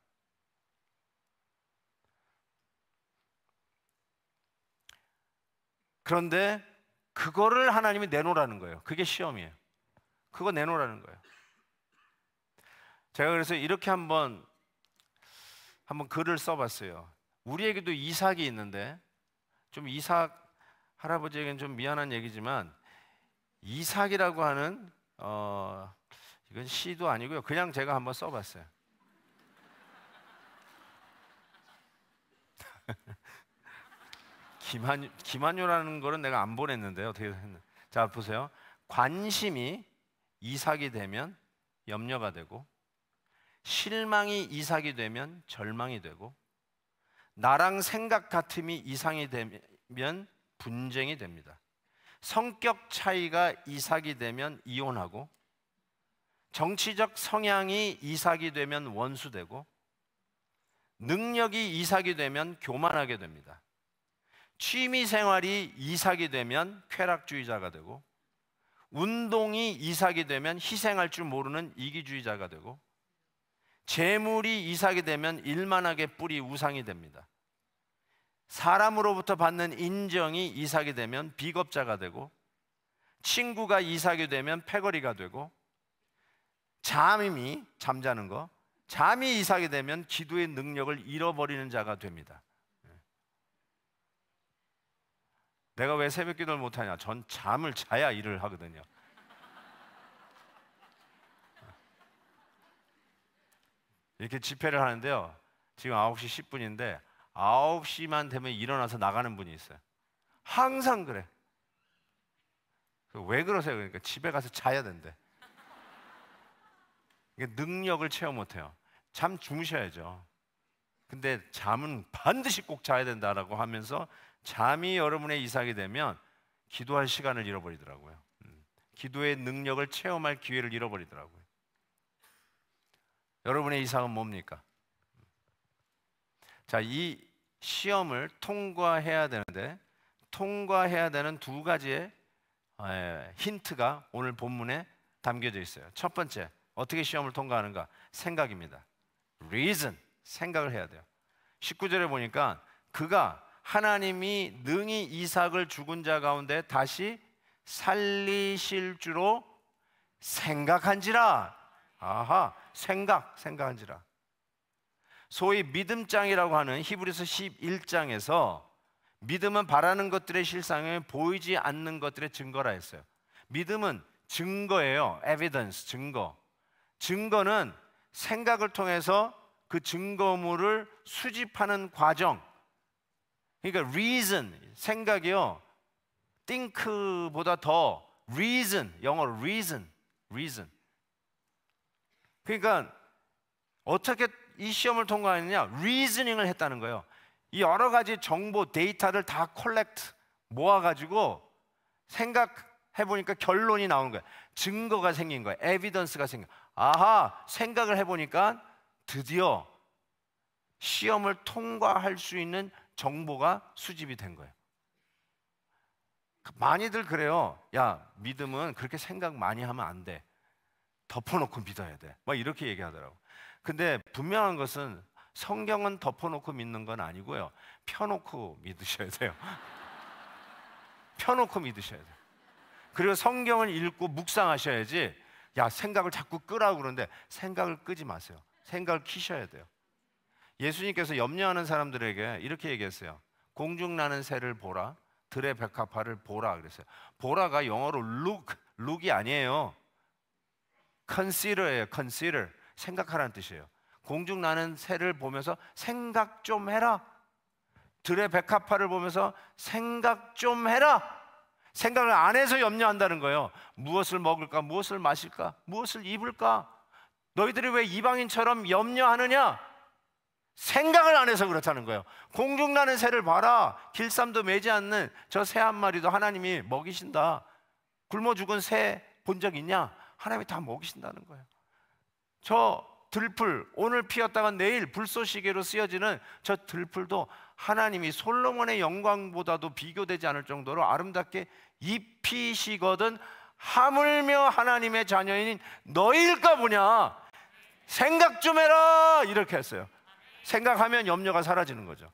그런데 그거를 하나님이 내놓으라는 거예요. 그게 시험이에요. 그거 내놓으라는 거예요. 제가 그래서 이렇게 한번 글을 써봤어요. 우리에게도 이삭이 있는데, 좀 이삭 할아버지에게는 좀 미안한 얘기지만 이삭이라고 하는 이건 시도 아니고요. 그냥 제가 한번 써봤어요. 김한효라는 거는 내가 안 보냈는데요. 어떻게 했나? 자 보세요. 관심이 이삭이 되면 염려가 되고, 실망이 이삭이 되면 절망이 되고, 나랑 생각 같음이 이상이 되면 분쟁이 됩니다. 성격 차이가 이삭이 되면 이혼하고, 정치적 성향이 이삭이 되면 원수되고, 능력이 이삭이 되면 교만하게 됩니다. 취미 생활이 이삭이 되면 쾌락주의자가 되고, 운동이 이삭이 되면 희생할 줄 모르는 이기주의자가 되고, 재물이 이삭이 되면 일만하게 뿌리 우상이 됩니다. 사람으로부터 받는 인정이 이삭이 되면 비겁자가 되고, 친구가 이삭이 되면 패거리가 되고, 잠자는 거, 잠이 이삭이 되면 기도의 능력을 잃어버리는 자가 됩니다. 내가 왜 새벽 기도를 못하냐? 전 잠을 자야 일을 하거든요. 이렇게 집회를 하는데요, 지금 9시 10분인데 9시만 되면 일어나서 나가는 분이 있어요. 항상 그래. 왜 그러세요? 그러니까 집에 가서 자야 된대. 능력을 체험 못해요. 잠 주무셔야죠. 근데 잠은 반드시 꼭 자야 된다라고 하면서 잠이 여러분의 이삭이 되면 기도할 시간을 잃어버리더라고요. 기도의 능력을 체험할 기회를 잃어버리더라고요. 여러분의 이삭은 뭡니까? 자, 이 시험을 통과해야 되는데 통과해야 되는 두 가지의 힌트가 오늘 본문에 담겨져 있어요. 첫 번째, 어떻게 시험을 통과하는가? 생각입니다. reason, 생각을 해야 돼요. 19절에 보니까 그가 하나님이 능히 이삭을 죽은 자 가운데 다시 살리실 줄로 생각한지라. 아하, 생각한지라. 소위 믿음장이라고 하는 히브리서 11장에서 믿음은 바라는 것들의 실상에 보이지 않는 것들의 증거라 했어요. 믿음은 증거예요. evidence, 증거. 증거는 생각을 통해서 그 증거물을 수집하는 과정. 그러니까 reason, 생각이요, think보다 더 reason, 영어로 reason. 그러니까 어떻게 이 시험을 통과했느냐? reasoning을 했다는 거예요. 이 여러 가지 정보, 데이터를 다 콜렉트, 모아가지고 생각해보니까 결론이 나오는 거예요. 증거가 생긴 거예요. 에비던스가 생긴 거예요. 아하, 생각을 해보니까 드디어 시험을 통과할 수 있는 정보가 수집이 된 거예요. 많이들 그래요. 야, 믿음은 그렇게 생각 많이 하면 안 돼. 덮어놓고 믿어야 돼. 막 이렇게 얘기하더라고. 근데 분명한 것은 성경은 덮어놓고 믿는 건 아니고요. 펴놓고 믿으셔야 돼요. 펴놓고 믿으셔야 돼요. 그리고 성경을 읽고 묵상하셔야지. 야, 생각을 자꾸 끄라고 그러는데 생각을 끄지 마세요. 생각을 키셔야 돼요. 예수님께서 염려하는 사람들에게 이렇게 얘기했어요. 공중나는 새를 보라, 들의 백합화를 보라 그랬어요. 보라가 영어로 look이 아니에요. consider예요. consider, 생각하라는 뜻이에요. 공중나는 새를 보면서 생각 좀 해라. 들의 백합화를 보면서 생각 좀 해라. 생각을 안 해서 염려한다는 거예요. 무엇을 먹을까? 무엇을 마실까? 무엇을 입을까? 너희들이 왜 이방인처럼 염려하느냐? 생각을 안 해서 그렇다는 거예요. 공중나는 새를 봐라. 길쌈도 매지 않는 저 새 한 마리도 하나님이 먹이신다. 굶어 죽은 새 본 적 있냐? 하나님이 다 먹이신다는 거예요. 저 들풀, 오늘 피었다가 내일 불쏘시개로 쓰여지는 저 들풀도 하나님이 솔로몬의 영광보다도 비교되지 않을 정도로 아름답게 입히시거든 하물며 하나님의 자녀인 너희일까 보냐. 생각 좀 해라. 이렇게 했어요. 생각하면 염려가 사라지는 거죠.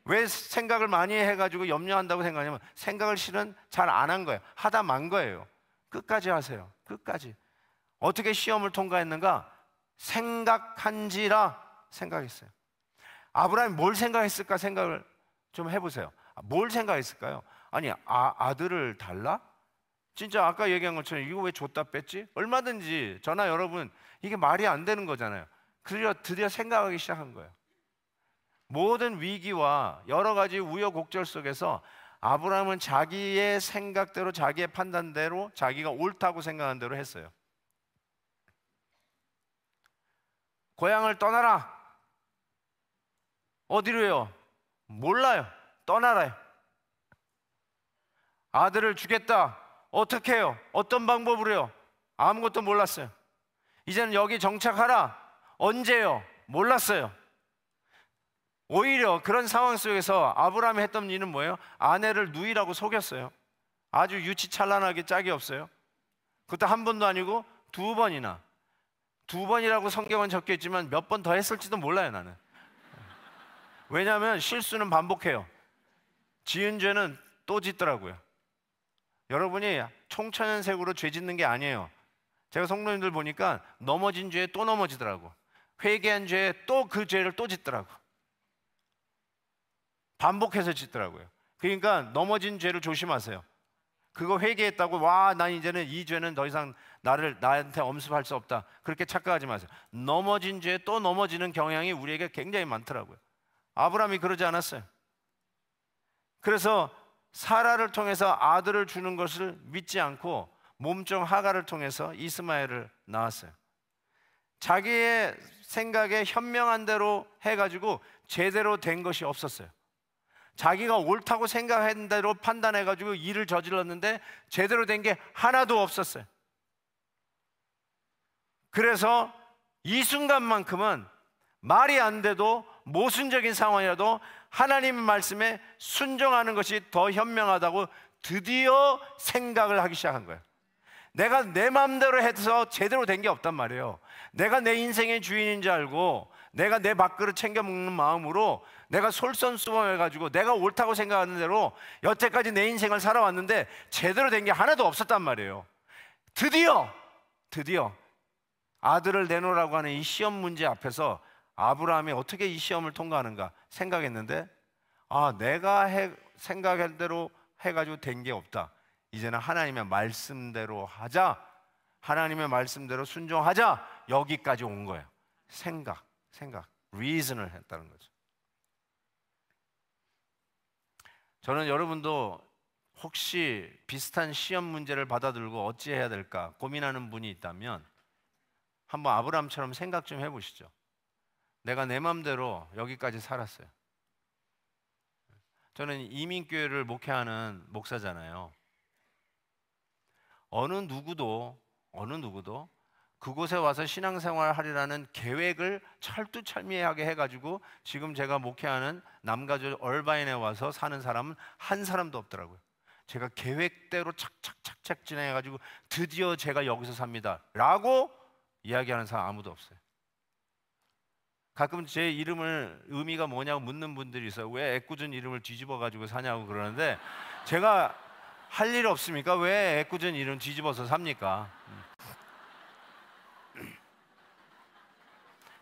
왜 생각을 많이 해가지고 염려한다고 생각하냐면 생각을 실은 잘 안 한 거예요. 하다 만 거예요. 끝까지 하세요. 끝까지. 어떻게 시험을 통과했는가? 생각한지라 생각했어요. 아브라함이 뭘 생각했을까 생각을 좀 해보세요. 뭘 생각했을까요? 아니, 아들을 달라? 진짜 아까 얘기한 것처럼 이거 왜 줬다 뺐지? 얼마든지 저나 여러분 이게 말이 안 되는 거잖아요. 드디어 생각하기 시작한 거예요. 모든 위기와 여러 가지 우여곡절 속에서 아브라함은 자기의 생각대로, 자기의 판단대로, 자기가 옳다고 생각한 대로 했어요. 고향을 떠나라. 어디로요? 몰라요. 떠나라요. 아들을 주겠다. 어떻게 해요? 어떤 방법으로요? 아무것도 몰랐어요. 이제는 여기 정착하라. 언제요? 몰랐어요. 오히려 그런 상황 속에서 아브라함이 했던 일은 뭐예요? 아내를 누이라고 속였어요. 아주 유치찬란하게 짝이 없어요. 그것도 한 번도 아니고 두 번이나. 두 번이라고 성경은 적혀 있지만 몇 번 더 했을지도 몰라요, 나는. 왜냐하면 실수는 반복해요. 지은 죄는 또 짓더라고요. 여러분이 총천연색으로 죄 짓는 게 아니에요. 제가 성도님들 보니까 넘어진 죄에 또 넘어지더라고. 회개한 죄에 또 그 죄를 또 짓더라고. 반복해서 짓더라고요. 그러니까 넘어진 죄를 조심하세요. 그거 회개했다고 와, 난 이제는 이 죄는 더 이상 나한테 엄습할 수 없다. 그렇게 착각하지 마세요. 넘어진 죄에 또 넘어지는 경향이 우리에게 굉장히 많더라고요. 아브라함이 그러지 않았어요. 그래서 사라를 통해서 아들을 주는 것을 믿지 않고 몸종 하가를 통해서 이스마엘을 낳았어요. 자기의 생각에 현명한 대로 해가지고 제대로 된 것이 없었어요. 자기가 옳다고 생각한 대로 판단해가지고 일을 저질렀는데 제대로 된 게 하나도 없었어요. 그래서 이 순간만큼은 말이 안 돼도 모순적인 상황이라도 하나님 말씀에 순종하는 것이 더 현명하다고 드디어 생각을 하기 시작한 거예요. 내가 내 마음대로 해서 제대로 된 게 없단 말이에요. 내가 내 인생의 주인인 줄 알고 내가 내 밥그릇 챙겨 먹는 마음으로 내가 솔선수범해가지고 내가 옳다고 생각하는 대로 여태까지 내 인생을 살아왔는데 제대로 된 게 하나도 없었단 말이에요. 드디어 아들을 내놓으라고 하는 이 시험 문제 앞에서 아브라함이 어떻게 이 시험을 통과하는가 생각했는데, 내가 생각한 대로 해가지고 된 게 없다. 이제는 하나님의 말씀대로 하자, 하나님의 말씀대로 순종하자, 여기까지 온 거예요. 생각, reason을 했다는 거죠. 저는 여러분도 혹시 비슷한 시험 문제를 받아들고 어찌해야 될까 고민하는 분이 있다면 한번 아브라함처럼 생각 좀 해보시죠. 내가 내 마음대로 여기까지 살았어요. 저는 이민교회를 목회하는 목사잖아요. 어느 누구도 그곳에 와서 신앙생활 하리라는 계획을 철두철미하게 해가지고 지금 제가 목회하는 남가주 얼바인에 와서 사는 사람은 한 사람도 없더라고요. 제가 계획대로 착착 진행해가지고 드디어 제가 여기서 삽니다 라고 이야기하는 사람 아무도 없어요. 가끔 제 이름을 의미가 뭐냐고 묻는 분들이 있어요. 왜 애꿎은 이름을 뒤집어 가지고 사냐고 그러는데, 제가 할 일 없습니까? 왜 애꿎은 이름 뒤집어서 삽니까?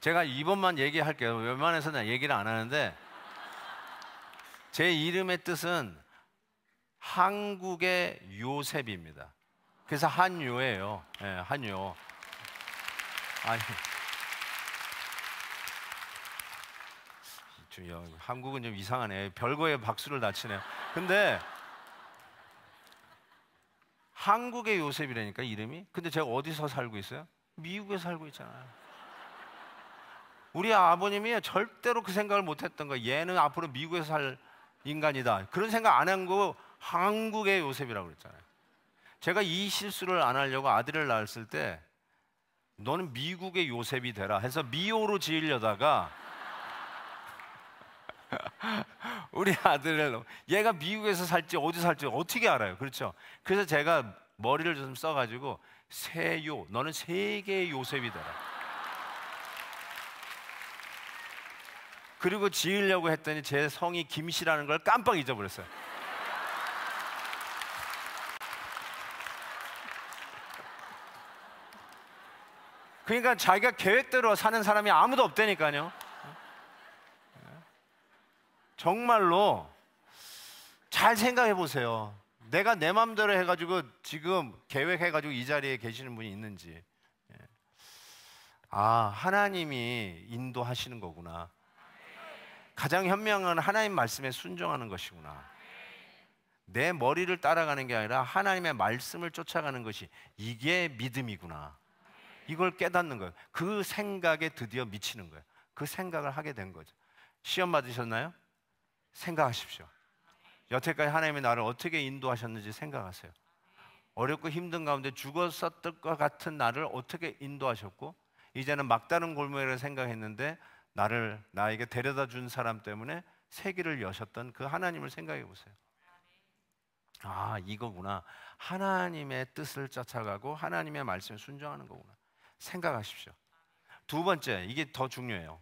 제가 이번만 얘기할게요. 웬만해서는 얘기를 안 하는데, 제 이름의 뜻은 한국의 요셉입니다. 그래서 한요예요. 네, 한요. 아니, 한국은 좀 이상하네. 별거에 박수를 다 치네요. 근데 한국의 요셉이라니까 이름이. 근데 제가 어디서 살고 있어요? 미국에 살고 있잖아요. 우리 아버님이 절대로 그 생각을 못했던 거예요. 얘는 앞으로 미국에서 살 인간이다. 그런 생각 안 한 거 한국의 요셉이라고 그랬잖아요. 제가 이 실수를 안 하려고 아들을 낳았을 때 너는 미국의 요셉이 되라 해서 미호로 지으려다가 우리 아들을, 얘가 미국에서 살지 어디 살지 어떻게 알아요? 그렇죠? 그래서 제가 머리를 좀 써가지고 세요, 너는 세계의 요셉이 되라. 그리고 지으려고 했더니 제 성이 김씨라는 걸 깜빡 잊어버렸어요. 그러니까 자기가 계획대로 사는 사람이 아무도 없다니까요. 정말로 잘 생각해 보세요. 내가 내 마음대로 해가지고 지금 계획해가지고 이 자리에 계시는 분이 있는지. 하나님이 인도하시는 거구나. 가장 현명한 하나님 말씀에 순종하는 것이구나. 내 머리를 따라가는 게 아니라 하나님의 말씀을 쫓아가는 것이, 이게 믿음이구나. 이걸 깨닫는 거예요. 그 생각에 드디어 미치는 거예요. 그 생각을 하게 된 거죠. 시험 받으셨나요? 생각하십시오. 여태까지 하나님이 나를 어떻게 인도하셨는지 생각하세요. 어렵고 힘든 가운데 죽었었던 것 같은 나를 어떻게 인도하셨고, 이제는 막다른 골목을 생각했는데 나에게 데려다 준 사람 때문에 세계를 여셨던 그 하나님을 생각해 보세요. 이거구나. 하나님의 뜻을 쫓아가고 하나님의 말씀에 순종하는 거구나. 생각하십시오. 두 번째, 이게 더 중요해요.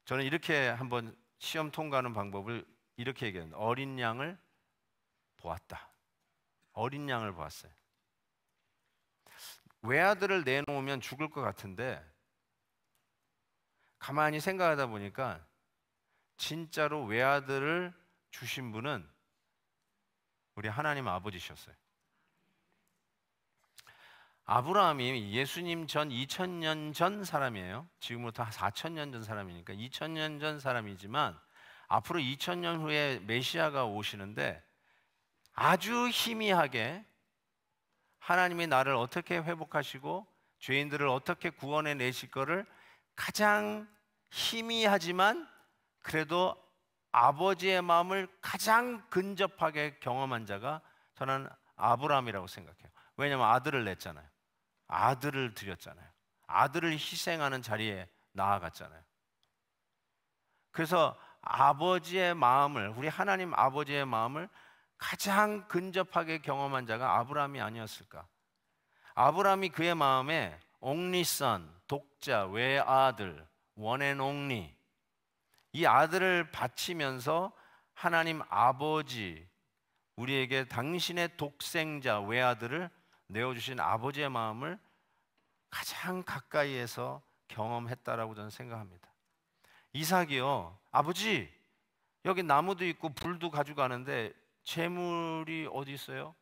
저는 이렇게 한번 시험 통과하는 방법을 이렇게 얘기합니다. 어린 양을 보았다. 어린 양을 보았어요. 외아들을 내놓으면 죽을 것 같은데 가만히 생각하다 보니까 진짜로 외아들을 주신 분은 우리 하나님 아버지셨어요. 아브라함이 예수님 전 2000년 전 사람이에요. 지금부터 4000년 전 사람이니까 2000년 전 사람이지만 앞으로 2000년 후에 메시아가 오시는데 아주 희미하게 하나님이 나를 어떻게 회복하시고 죄인들을 어떻게 구원해 내실 거를 가장 희미하지만 그래도 아버지의 마음을 가장 근접하게 경험한 자가 저는 아브라함이라고 생각해요. 왜냐하면 아들을 냈잖아요. 아들을 드렸잖아요. 아들을 희생하는 자리에 나아갔잖아요. 그래서 아버지의 마음을, 우리 하나님 아버지의 마음을 가장 근접하게 경험한 자가 아브라함이 아니었을까? 아브라함이 그의 마음에 only son, 독자, 외아들, one and only, 이 아들을 바치면서 하나님 아버지, 우리에게 당신의 독생자 외아들을 내어주신 아버지의 마음을 가장 가까이에서 경험했다라고 저는 생각합니다. 이삭이요, 아버지 여기 나무도 있고 불도 가져가는데 재물이 어디 있어요?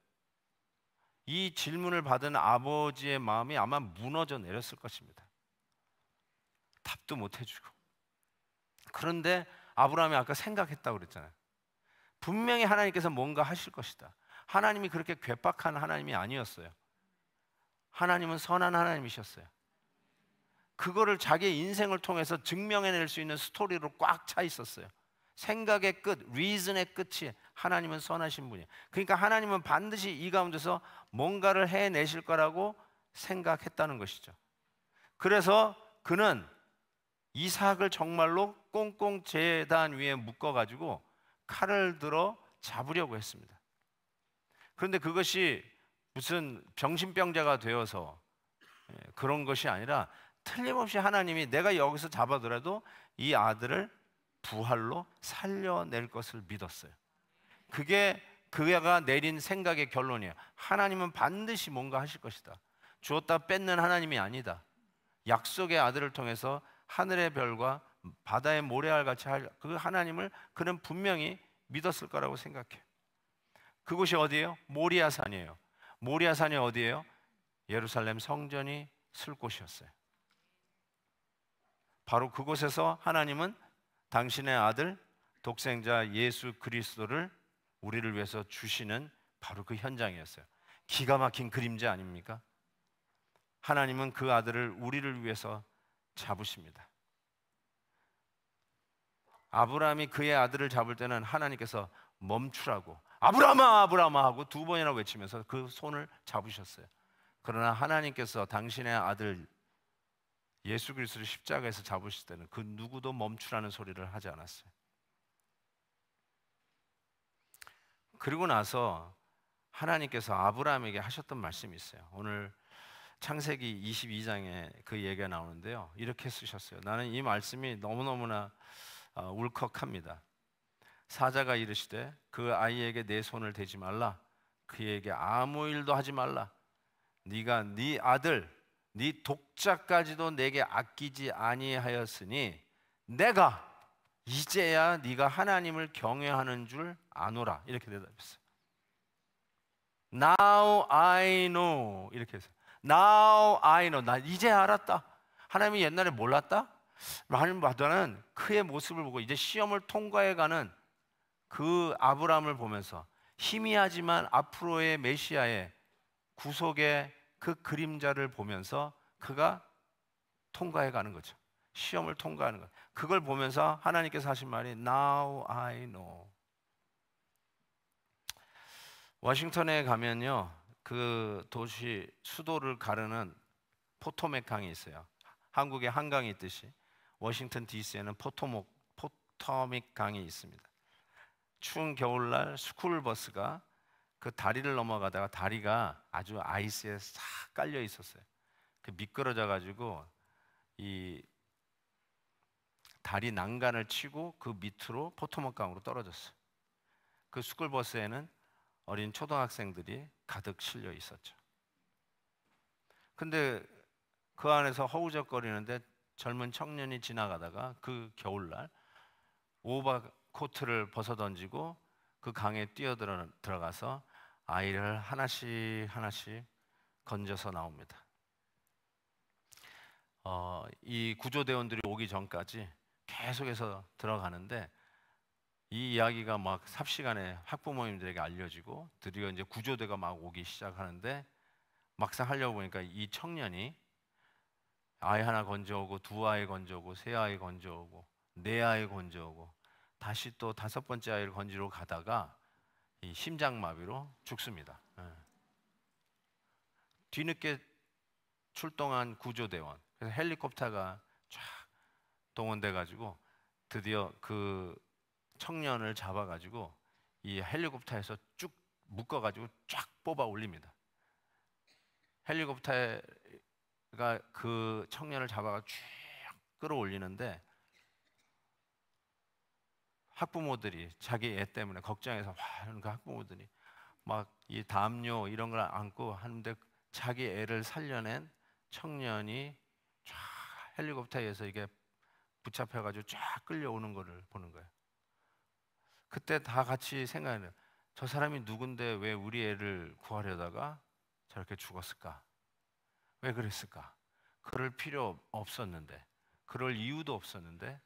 이 질문을 받은 아버지의 마음이 아마 무너져 내렸을 것입니다. 답도 못 해주고. 그런데 아브라함이 아까 생각했다고 그랬잖아요. 분명히 하나님께서 뭔가 하실 것이다. 하나님이 그렇게 괴팍한 하나님이 아니었어요. 하나님은 선한 하나님이셨어요. 그거를 자기의 인생을 통해서 증명해낼 수 있는 스토리로 꽉 차 있었어요. 생각의 끝, reason의 끝이 하나님은 선하신 분이에요. 그러니까 하나님은 반드시 이 가운데서 뭔가를 해내실 거라고 생각했다는 것이죠. 그래서 그는 이삭을 정말로 꽁꽁 제단 위에 묶어가지고 칼을 들어 잡으려고 했습니다. 그런데 그것이 무슨 병신병자가 되어서 그런 것이 아니라 틀림없이 하나님이 내가 여기서 잡아더라도 이 아들을 부활로 살려낼 것을 믿었어요. 그게 그가 내린 생각의 결론이에요. 하나님은 반드시 뭔가 하실 것이다. 주었다 뺏는 하나님이 아니다. 약속의 아들을 통해서 하늘의 별과 바다의 모래알같이 할 그 하나님을 그는 분명히 믿었을 거라고 생각해요. 그곳이 어디예요? 모리아산이에요. 모리아산이 어디예요? 예루살렘 성전이 쓸 곳이었어요. 바로 그곳에서 하나님은 당신의 아들 독생자 예수 그리스도를 우리를 위해서 주시는 바로 그 현장이었어요. 기가 막힌 그림자 아닙니까? 하나님은 그 아들을 우리를 위해서 잡으십니다. 아브라함이 그의 아들을 잡을 때는 하나님께서 멈추라고 아브라함아 아브라함아 하고 두 번이나 외치면서 그 손을 잡으셨어요. 그러나 하나님께서 당신의 아들 예수 그리스도를 십자가에서 잡으실 때는 그 누구도 멈추라는 소리를 하지 않았어요. 그리고 나서 하나님께서 아브라함에게 하셨던 말씀이 있어요. 오늘 창세기 22장에 그 얘기가 나오는데요, 이렇게 쓰셨어요. 나는 이 말씀이 너무너무나 울컥합니다. 사자가 이르시되 그 아이에게 내 손을 대지 말라, 그에게 아무 일도 하지 말라. 네가 네 아들 네 독자까지도 내게 아끼지 아니하였으니 내가 이제야 네가 하나님을 경외하는 줄 아노라. 이렇게 대답했어요. Now I know. 이렇게 했어요. Now I know. 나 이제 알았다. 하나님이 옛날에 몰랐다? 하나님 보다는 그의 모습을 보고 이제 시험을 통과해가는 그 아브라함을 보면서 희미하지만 앞으로의 메시아의 구속의 그 그림자를 보면서 그가 통과해가는 거죠. 시험을 통과하는 것. 그걸 보면서 하나님께서 하신 말이 Now I know. 워싱턴에 가면요, 그 도시 수도를 가르는 포토맥 강이 있어요. 한국에 한강이 있듯이 워싱턴 DC에는 포토맥 강이 있습니다. 추운 겨울날 스쿨버스가 그 다리를 넘어가다가 다리가 아주 아이스에 싹 깔려 있었어요. 그 미끄러져 가지고 이 다리 난간을 치고 그 밑으로 포토맥 강으로 떨어졌어요. 그 스쿨버스에는 어린 초등학생들이 가득 실려 있었죠. 근데 그 안에서 허우적거리는데 젊은 청년이 지나가다가 그 겨울날 오버코트를 벗어던지고 그 강에 뛰어들어가서 아이를 하나씩 건져서 나옵니다. 이 구조대원들이 오기 전까지 계속해서 들어가는데 이 이야기가 막 삽시간에 학부모님들에게 알려지고 드디어 이제 구조대가 막 오기 시작하는데 막상 하려고 보니까 이 청년이 아이 하나 건져오고, 두 아이 건져오고, 세 아이 건져오고, 네 아이 건져오고, 다시 또 다섯 번째 아이를 건지러 가다가 이 심장마비로 죽습니다. 뒤늦게 출동한 구조대원, 그래서 헬리콥터가 쫙 동원돼 가지고 드디어 그 청년을 잡아 가지고 이 헬리콥터에서 쭉 묶어 가지고 쫙 뽑아 올립니다. 헬리콥터가 그 청년을 잡아가 쭉 끌어올리는데 학부모들이 자기 애 때문에 걱정해서 와 하는 그 학부모들이 막 이 담요 이런 걸 안고 하는데 자기 애를 살려낸 청년이 쫙 헬리콥터에서 이게 붙잡혀가지고 쫙 끌려오는 거를 보는 거예요. 그때 다 같이 생각해요. 저 사람이 누군데 왜 우리 애를 구하려다가 저렇게 죽었을까? 왜 그랬을까? 그럴 필요 없었는데, 그럴 이유도 없었는데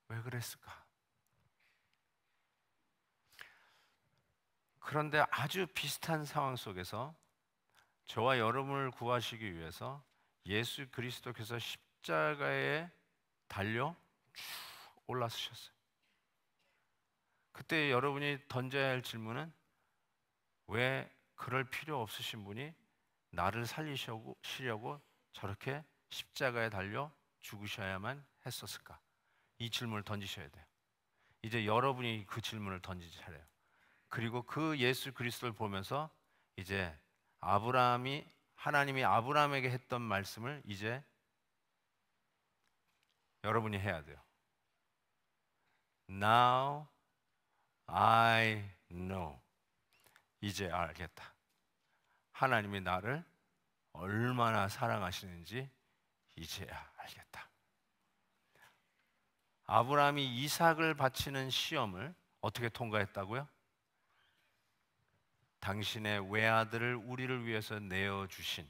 왜 그랬을까? 그런데 아주 비슷한 상황 속에서 저와 여러분을 구하시기 위해서 예수 그리스도께서 십자가에 달려 쭉 올라서셨어요. 그때 여러분이 던져야 할 질문은 왜 그럴 필요 없으신 분이 나를 살리시려고 저렇게 십자가에 달려 죽으셔야만 했었을까? 이 질문을 던지셔야 돼요. 이제 여러분이 그 질문을 던질 차례예요. 그리고 그 예수 그리스도를 보면서 이제 하나님이 아브라함에게 했던 말씀을 이제 여러분이 해야 돼요. Now I know. 이제 알겠다. 하나님이 나를 얼마나 사랑하시는지 이제야 알겠다. 아브라함이 이삭을 바치는 시험을 어떻게 통과했다고요? 당신의 외아들을 우리를 위해서 내어주신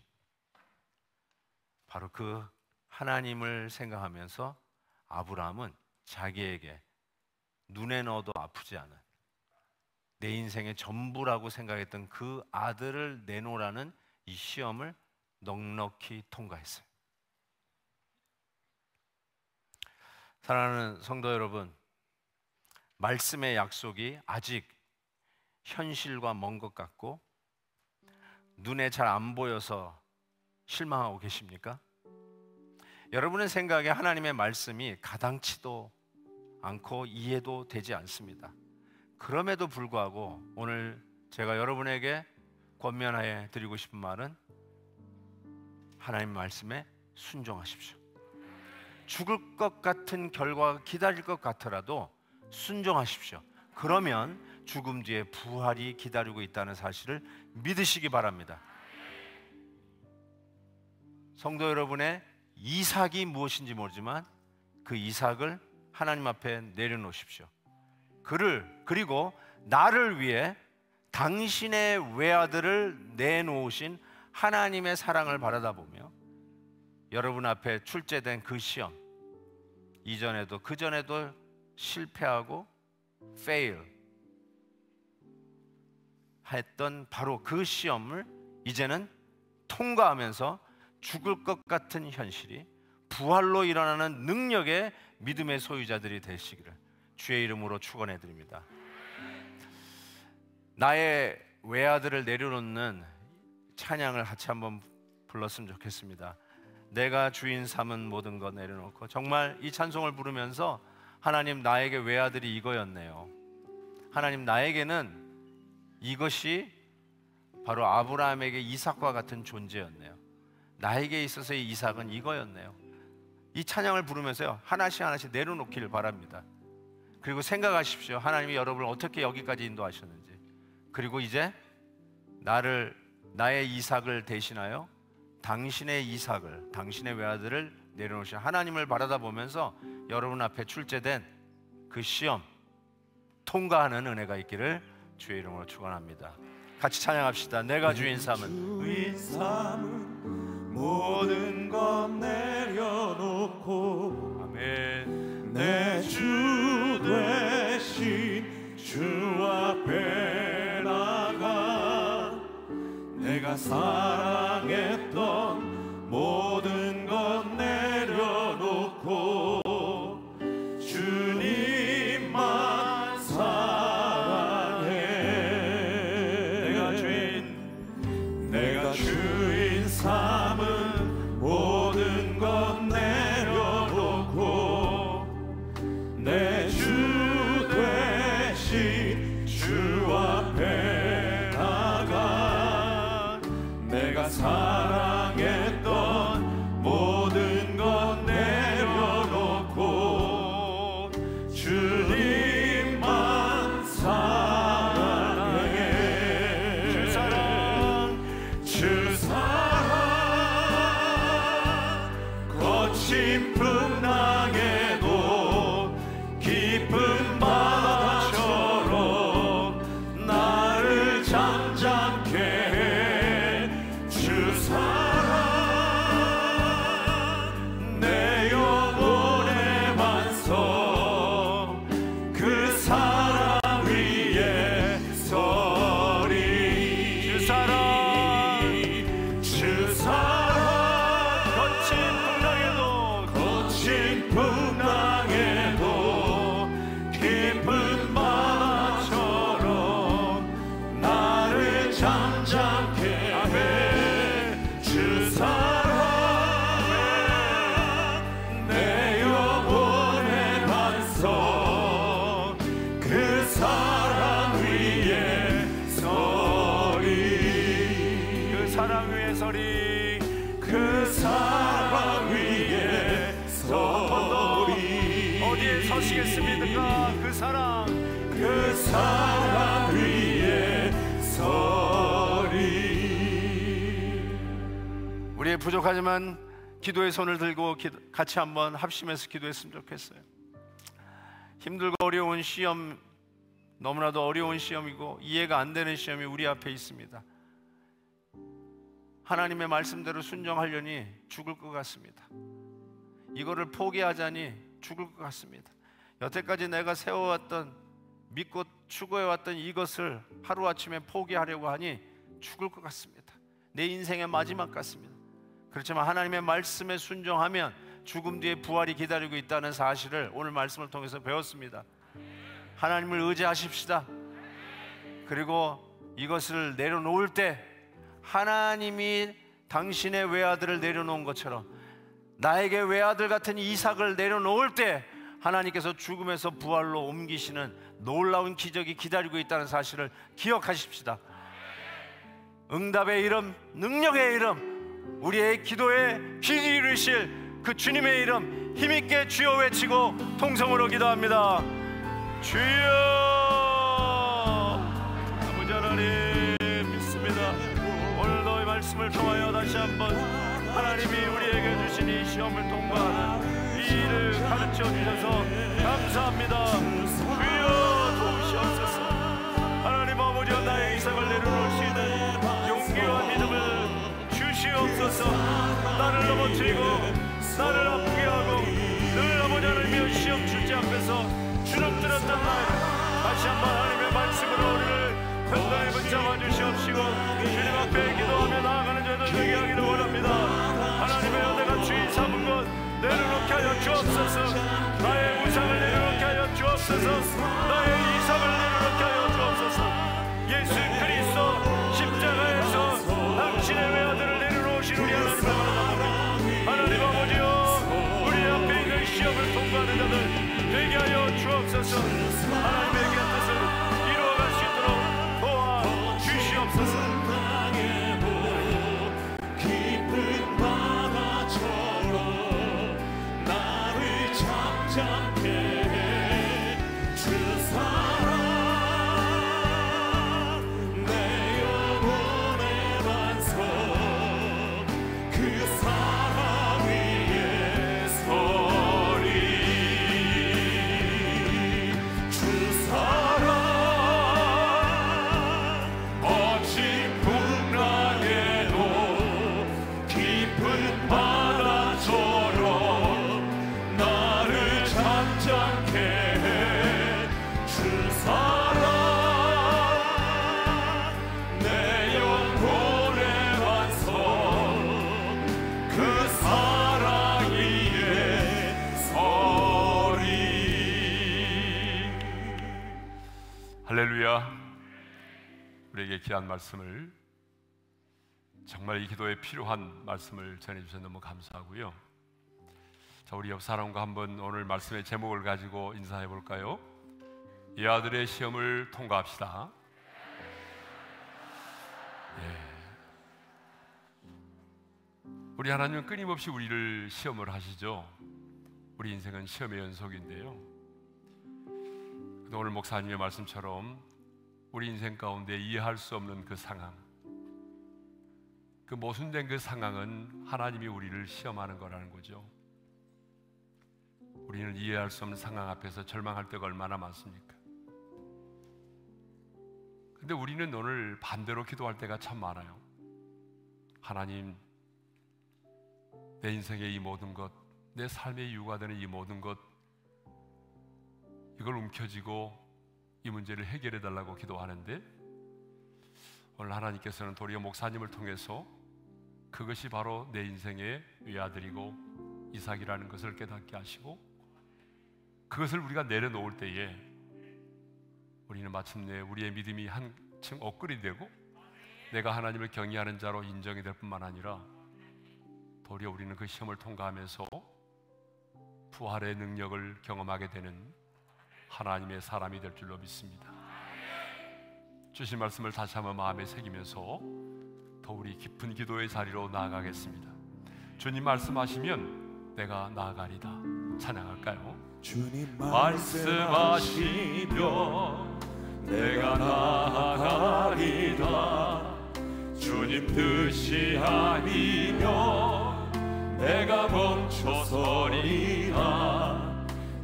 바로 그 하나님을 생각하면서 아브라함은 자기에게 눈에 넣어도 아프지 않은 내 인생의 전부라고 생각했던 그 아들을 내놓으라는 이 시험을 넉넉히 통과했어요. 사랑하는 성도 여러분, 말씀의 약속이 아직 현실과 먼 것 같고 눈에 잘 안 보여서 실망하고 계십니까? 여러분의 생각에 하나님의 말씀이 가당치도 않고 이해도 되지 않습니다. 그럼에도 불구하고 오늘 제가 여러분에게 권면하여 드리고 싶은 말은 하나님 말씀에 순종하십시오. 죽을 것 같은 결과가 기다릴 것 같더라도 순종하십시오. 그러면 죽음 뒤에 부활이 기다리고 있다는 사실을 믿으시기 바랍니다. 성도 여러분의 이삭이 무엇인지 모르지만 그 이삭을 하나님 앞에 내려놓으십시오. 그리고 나를 위해 당신의 외아들을 내놓으신 하나님의 사랑을 바라다 보며 여러분 앞에 출제된 그 시험, 이전에도 그전에도 실패하고 fail 했던 바로 그 시험을 이제는 통과하면서 죽을 것 같은 현실이 부활로 일어나는 능력의 믿음의 소유자들이 되시기를 주의 이름으로 축원해 드립니다. 나의 외아들을 내려놓는 찬양을 같이 한번 불렀으면 좋겠습니다. 내가 주인 삼은 모든 것 내려놓고, 정말 이 찬송을 부르면서 하나님, 나에게 외아들이 이거였네요. 하나님, 나에게는 이것이 바로 아브라함에게 이삭과 같은 존재였네요. 나에게 있어서의 이삭은 이거였네요. 이 찬양을 부르면서요, 하나씩 하나씩 내려놓기를 바랍니다. 그리고 생각하십시오. 하나님이 여러분을 어떻게 여기까지 인도하셨는지. 그리고 이제 나의 이삭을 대신하여 당신의 이삭을, 당신의 외아들을 내려놓으신 하나님을 바라다 보면서 여러분 앞에 출제된 그 시험 통과하는 은혜가 있기를 주의 이름으로 축원합니다. 같이 찬양합시다. 내가 주인 삼은 모든 것 내려놓고 아멘. 내 주 되신 주 앞에 나가 내가 사랑했던 모든 것 내려 깊은 땅에도 깊은 바다처럼 나를 잠잠케 해 주 사랑 내 영혼의 반석 그 사랑 위에 서리 그 사랑 위에 서리 그 사랑 위에 서리 어디에 서시겠습니까? 그 사랑 위에 서리. 우리의 부족하지만 기도의 손을 들고 같이 한번 합심해서 기도했으면 좋겠어요. 힘들고 어려운 시험, 너무나도 어려운 시험이고 이해가 안 되는 시험이 우리 앞에 있습니다. 하나님의 말씀대로 순종하려니 죽을 것 같습니다. 이거를 포기하자니 죽을 것 같습니다. 여태까지 내가 세워왔던, 믿고 추구해왔던 이것을 하루아침에 포기하려고 하니 죽을 것 같습니다. 내 인생의 마지막 같습니다. 그렇지만 하나님의 말씀에 순종하면 죽음 뒤에 부활이 기다리고 있다는 사실을 오늘 말씀을 통해서 배웠습니다. 하나님을 의지하십시다. 그리고 이것을 내려놓을 때 하나님이 당신의 외아들을 내려놓은 것처럼 나에게 외아들 같은 이삭을 내려놓을 때 하나님께서 죽음에서 부활로 옮기시는 놀라운 기적이 기다리고 있다는 사실을 기억하십시다. 응답의 이름, 능력의 이름, 우리의 기도에 귀 기울이실 그 주님의 이름 힘있게 주여 외치고 통성으로 기도합니다. 주여! 아버지 하나님 믿습니다. 오늘도 이 말씀을 통하여 다시 한번 하나님이 우리에게 주신 이 시험을 통과하는 이 일을 가르쳐 주셔서 감사합니다. 주여 도우시옵소서. 하나님 아버지여 나의 이삭을 내려놓을 수 있는 용기와 믿음을 주시옵소서. 나를 넘어뜨리고 나를 아프게 하고 늘 아버지 하나님의 시험 출제 앞에서 주눅들었던 날 다시 한번 하나님의 말씀으로 우리를 단단히 붙잡아 주시옵시고 주님 앞에 기도하며 나아가는 저희들 되게 하기를 원합니다. 하나님의 내가 주인 삼은 것 내려놓게 하여 주옵소서. 나의 우상을 내려놓게 하여 주옵소서. 나의 이삭을 내려놓게 하여 주옵소서. 예수 그리스도 십자가에서 당신의 외아들을 내려놓으신 우리 하나님을 바라봅니다. 하나님 아버지여 우리 앞에 있는 시험을 통과하는 자들 되게 하여 주옵소서. 하나님의 귀한 뜻을 이루어갈 수 있도록 도와주시옵소서. 깊은 바다처럼 나를 잠잠케 해 주 사랑 내 영혼의 반석 그 사랑 위에 서리 주 사랑 어찌 풍랑에도 깊은 바다처럼 나를 잠잠케 해 주 사랑 내 영혼의 반석 그 사랑 위에 서리. 할렐루야. 우리에게 귀한 말씀을, 정말 이 기도에 필요한 말씀을 전해주셔서 너무 감사하고요. 자, 우리 옆 사람과 한번 오늘 말씀의 제목을 가지고 인사해 볼까요? 이 아들의 시험을 통과합시다. 우리 하나님은 끊임없이 우리를 시험을 하시죠. 우리 인생은 시험의 연속인데요. 오늘 목사님의 말씀처럼 우리 인생 가운데 이해할 수 없는 그 상황, 그 모순된 그 상황은 하나님이 우리를 시험하는 거라는 거죠. 우리는 이해할 수 없는 상황 앞에서 절망할 때가 얼마나 많습니까? 근데 우리는 오늘 반대로 기도할 때가 참 많아요. 하나님, 내 인생의 이 모든 것, 내 삶의 이유가 되는 이 모든 것, 이걸 움켜쥐고 이 문제를 해결해 달라고 기도하는데, 오늘 하나님께서는 도리어 목사님을 통해서 그것이 바로 내 인생의 외아들이고 이삭이라는 것을 깨닫게 하시고 그것을 우리가 내려놓을 때에 우리는 마침내 우리의 믿음이 한층 업그레이드 되고 내가 하나님을 경외하는 자로 인정이 될 뿐만 아니라 도리어 우리는 그 시험을 통과하면서 부활의 능력을 경험하게 되는 하나님의 사람이 될 줄로 믿습니다. 주신 말씀을 다시 한번 마음에 새기면서 더 우리 깊은 기도의 자리로 나아가겠습니다. 주님 말씀하시면 내가 나아가리다. 찬양할까요? 주님 말씀하시면 내가 나아가리다. 주님 뜻이 아니면 내가 멈춰서리라.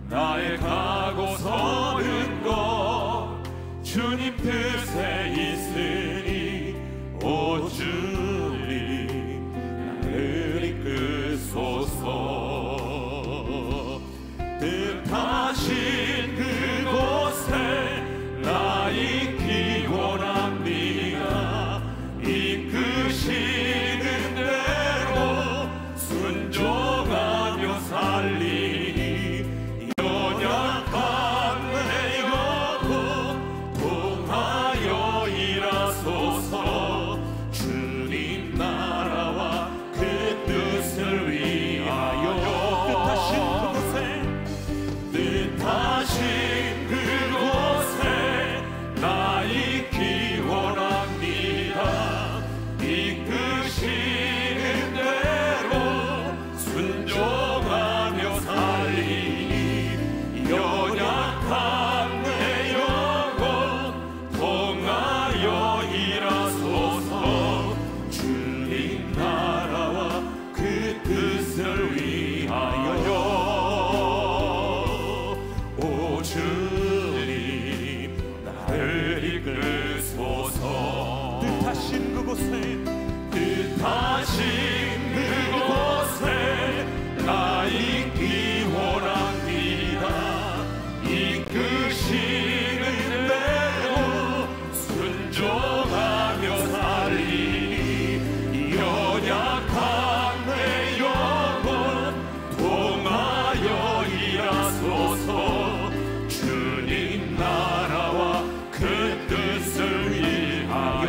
나의 가고 서는 것 주님 뜻에 있으니 오 주님 나를 이끄소서. 뜻하신 그곳에 나 있기 원합니다. 이끄시는 대로 순종하며 살리니 연약한 내 영혼 통하여 일하소서. 주님 나라와 그 뜻을 위하여 뜻하신 그곳에 나 있기 원합니다. 이끄시는 대로 순종하며 살리니 연약한 내 영혼 통하여 일하소서. 주님 나라와 그 뜻을 위하여 오 주님 나를 이끌소서. 뜻하신 그곳에 나 있기 원합니다. 이끄시는 대로 순종하며 살리니 연약한 내 영혼 통하여 일하소서. 주님 나라와 그 뜻을 위하여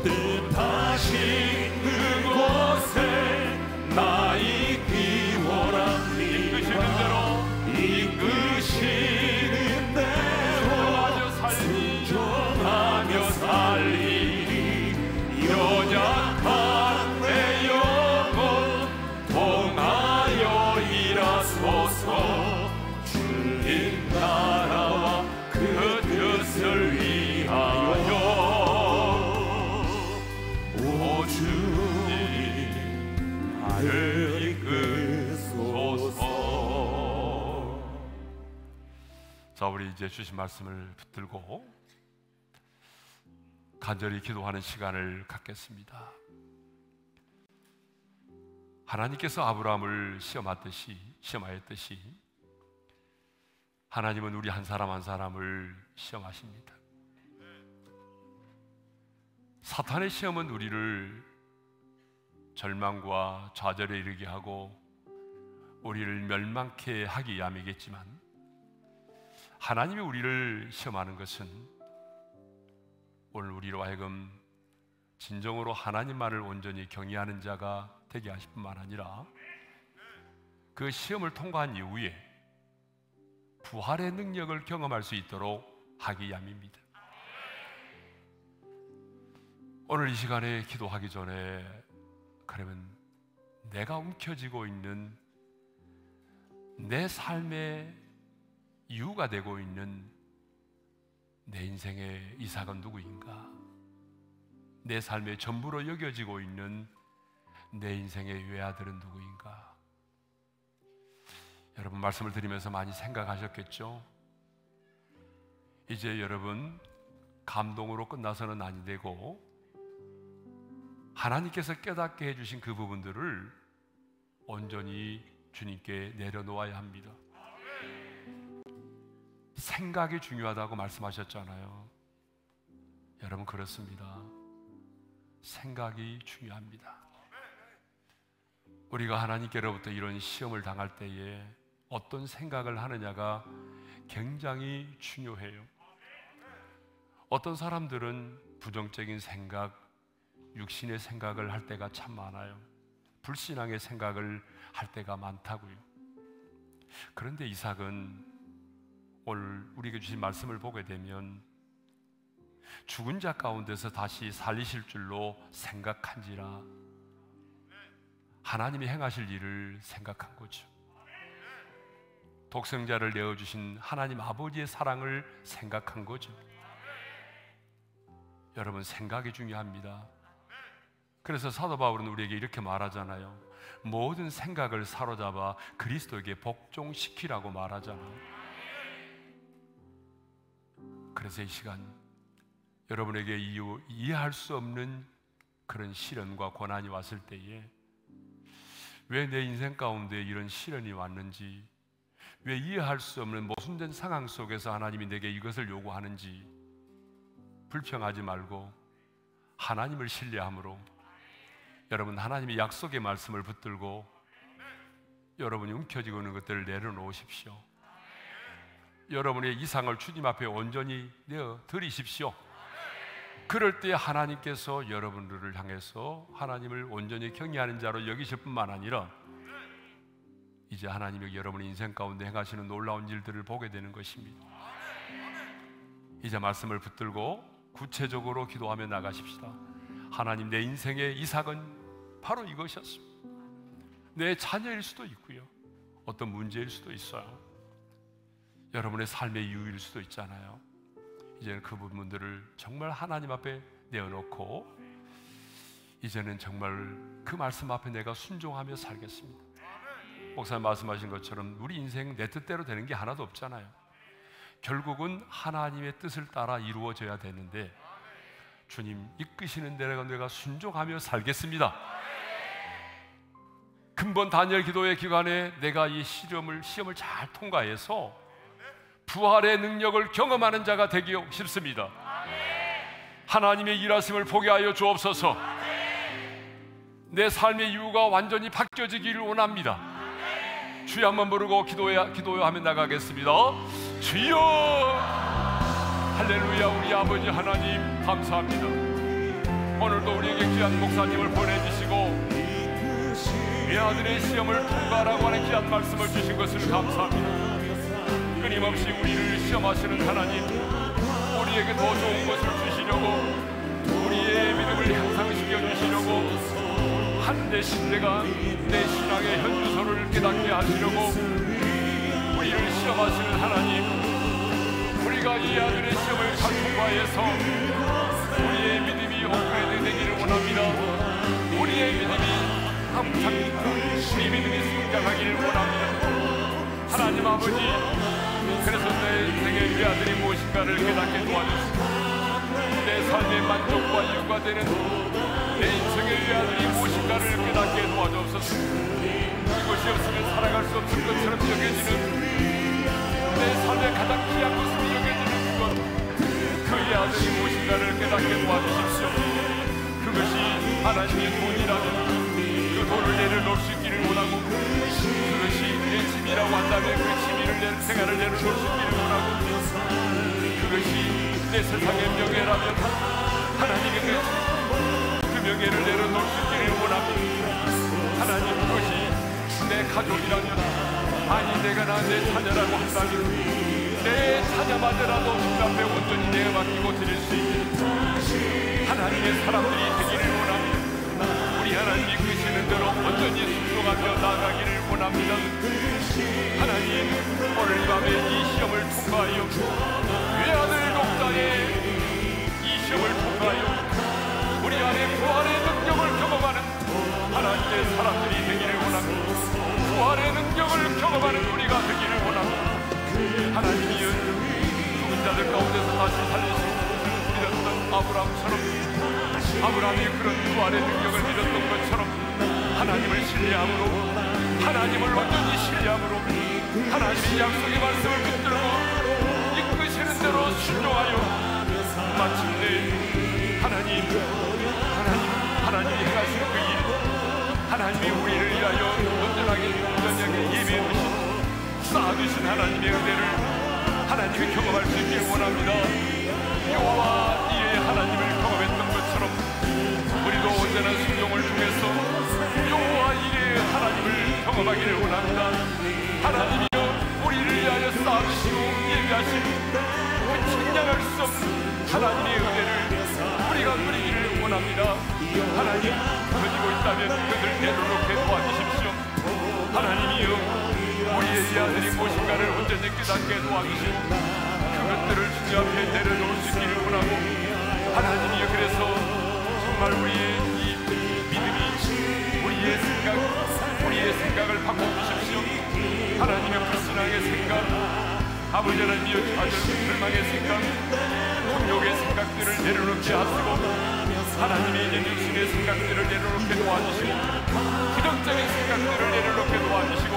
뜻하신 그곳에 나 있기 원합니다. 이끄시는 대로 순종하며 살리니 연약한 내 영혼 통하여 일하소서. 주님 나라와 그 뜻을 위하여 오 주님 나를 이끄소서. 자, 우리 이제 주신 말씀을 붙들고 간절히 기도하는 시간을 갖겠습니다. 하나님께서 아브라함을 시험하였듯이 하나님은 우리 한 사람 한 사람을 시험하십니다. 사탄의 시험은 우리를 절망과 좌절에 이르게 하고 우리를 멸망케 하기 위함이겠지만 하나님이 우리를 시험하는 것은 오늘 우리로 하여금 진정으로 하나님만을 온전히 경외하는 자가 되게 하실 뿐만 아니라 그 시험을 통과한 이후에 부활의 능력을 경험할 수 있도록 하기 위함입니다. 오늘 이 시간에 기도하기 전에 그러면 내가 움켜쥐고 있는 내 삶의 이유가 되고 있는 내 인생의 이삭은 누구인가? 내 삶의 전부로 여겨지고 있는 내 인생의 외아들은 누구인가? 여러분 말씀을 드리면서 많이 생각하셨겠죠? 이제 여러분 감동으로 끝나서는 아니 되고 하나님께서 깨닫게 해주신 그 부분들을 온전히 주님께 내려놓아야 합니다. 생각이 중요하다고 말씀하셨잖아요. 여러분 그렇습니다. 생각이 중요합니다. 우리가 하나님께로부터 이런 시험을 당할 때에 어떤 생각을 하느냐가 굉장히 중요해요. 어떤 사람들은 부정적인 생각, 육신의 생각을 할 때가 참 많아요. 불신앙의 생각을 할 때가 많다고요. 그런데 이삭은 오늘 우리에게 주신 말씀을 보게 되면 죽은 자 가운데서 다시 살리실 줄로 생각한지라 하나님이 행하실 일을 생각한 거죠. 독생자를 내어주신 하나님 아버지의 사랑을 생각한 거죠. 여러분, 생각이 중요합니다. 그래서 사도 바울은 우리에게 이렇게 말하잖아요. 모든 생각을 사로잡아 그리스도에게 복종시키라고 말하잖아요. 그래서 이 시간 여러분에게 이해할 수 없는 그런 시련과 고난이 왔을 때에 왜 내 인생 가운데 이런 시련이 왔는지, 왜 이해할 수 없는 모순된 상황 속에서 하나님이 내게 이것을 요구하는지 불평하지 말고 하나님을 신뢰함으로 여러분 하나님의 약속의 말씀을 붙들고 여러분이 움켜쥐고 있는 것들을 내려놓으십시오. 여러분의 이상을 주님 앞에 온전히 내어 드리십시오. 그럴 때 하나님께서 여러분들을 향해서 하나님을 온전히 경외하는 자로 여기실 뿐만 아니라 이제 하나님이 여러분의 인생 가운데 행하시는 놀라운 일들을 보게 되는 것입니다. 이제 말씀을 붙들고 구체적으로 기도하며 나가십시다. 하나님, 내 인생의 이삭은 바로 이것이었습니다. 내 자녀일 수도 있고요, 어떤 문제일 수도 있어요. 여러분의 삶의 이유일 수도 있잖아요. 이제는 그 부분들을 정말 하나님 앞에 내어놓고 이제는 정말 그 말씀 앞에 내가 순종하며 살겠습니다. 목사님 말씀하신 것처럼 우리 인생 내 뜻대로 되는 게 하나도 없잖아요. 결국은 하나님의 뜻을 따라 이루어져야 되는데 주님 이끄시는 대로 내가 순종하며 살겠습니다. 근본 다니엘 기도의 기간에 내가 이 시험을 잘 통과해서 부활의 능력을 경험하는 자가 되기 싶습니다. 하나님의 일하심을 보게 하여 주옵소서. 내 삶의 이유가 완전히 바뀌어지기를 원합니다. 주여 한번 부르고 기도하며 나가겠습니다. 주여, 할렐루야. 우리 아버지 하나님 감사합니다. 오늘도 우리에게 귀한 목사님을 보내주시고 외아들의 시험을 통과하라고 하는 귀한 말씀을 주신 것을 감사합니다. 끊임없이 우리를 시험하시는 하나님, 우리에게 더 좋은 것을 주시려고, 우리의 믿음을 향상시켜 주시려고, 내 신뢰가 내 신앙의 현주소를 깨닫게 하시려고 우리를 시험하시는 하나님, 우리가 이 아들의 시험을 잘 통과해서 우리의 믿음이 업그레이드 되기를 원합니다. 우리의 믿음이 항상 우리 믿음이 성장하기를 원합니다. 하나님 아버지, 그래서 내 인생의 외아들이 무엇인가를 깨닫게 도와주시고 내 삶의 만족과 이유가 되는 내 인생의 외아들이 무엇인가를 깨닫게 도와주옵소서. 이것이 없으면 살아갈 수 없을 것처럼 여겨지는 내 삶의 가장 귀한 것으로 여겨지는 그것, 그 외아들이 무엇인가를 깨닫게 도와주십시오. 그것이 하나님의 돈이라면 그 돈을 내려놓을 수 있기를 원하고, 그것이 내 짐이라고 한다면 그 짐을 생활을 내려놓을 수 있기를 원하고, 그것이 내 세상의 명예라면 하나님의 그 명예를 내려놓을 수 있기를 원합니다. 하나님, 그것이 내 가족이라면, 아니 내가 내 자녀라고 한다면 내 자녀마저라도 주 앞에 온전히 내어맡기고 드릴 수 있는 하나님의 사람들이 되기를 원합니다. 우리 하나님이 그시는 대로 온전히 순종하며 나아가기를 원합니다. 하나님, 오늘 밤에 이 시험을 통과하여 외아들 독자의 이 시험을 통과하여 우리 안에 부활의 능력을 경험하는 하나님의 사람들이 되기를 원합니다. 부활의 능력을 경험하는 우리가 되기를 원합니다. 하나님이여, 죽은 자들 가운데서 다시 살리시고 믿었던 아브라함처럼, 아브라함이 그런 부활의 능력을 믿었던 것처럼 하나님을 신뢰함으로, 하나님을 온전히 신뢰함으로 하나님의 약속의 말씀을 붙들고 이끄시는 대로 순종하여 마침내 하나님이 행하시는 그 일, 하나님이 우리를 위하여 온전하게 예비해 두신 쌓아두신 하나님의 은혜를 하나님이 경험할 수 있길 원합니다. 여호와 이레의 하나님을 경험했던 것처럼 우리도 온전한 순종을 통해서 여호와 이레의 하나님을 경험하기를 원합니다. 하나님이여 우리를 위하여 쌓아두시고 예비하신 그 측량할 수 없는 하나님의 은혜를 우리가 누리기를 원합니다. 하나님, 가지고 있다면 그들 내려놓게 도와주십시오. 하나님이여 우리의 이 아들이 무엇인가를 온전히 깨닫게 도와주시고 그것들을 주님 앞에 내려놓을 수 있기를 원하고, 하나님이여 그래서 정말 우리의 이 믿음이 우리의 생각을 바꿔주십시오. 하나님의 불신앙의 생각, 아버지 하나님이여 절망의 생각, 공욕의 생각들을 내려놓게 하시고 하나님의 예수님의 생각들을 내려놓게 도와주시고 부정적인 생각들을 내려놓게 도와주시고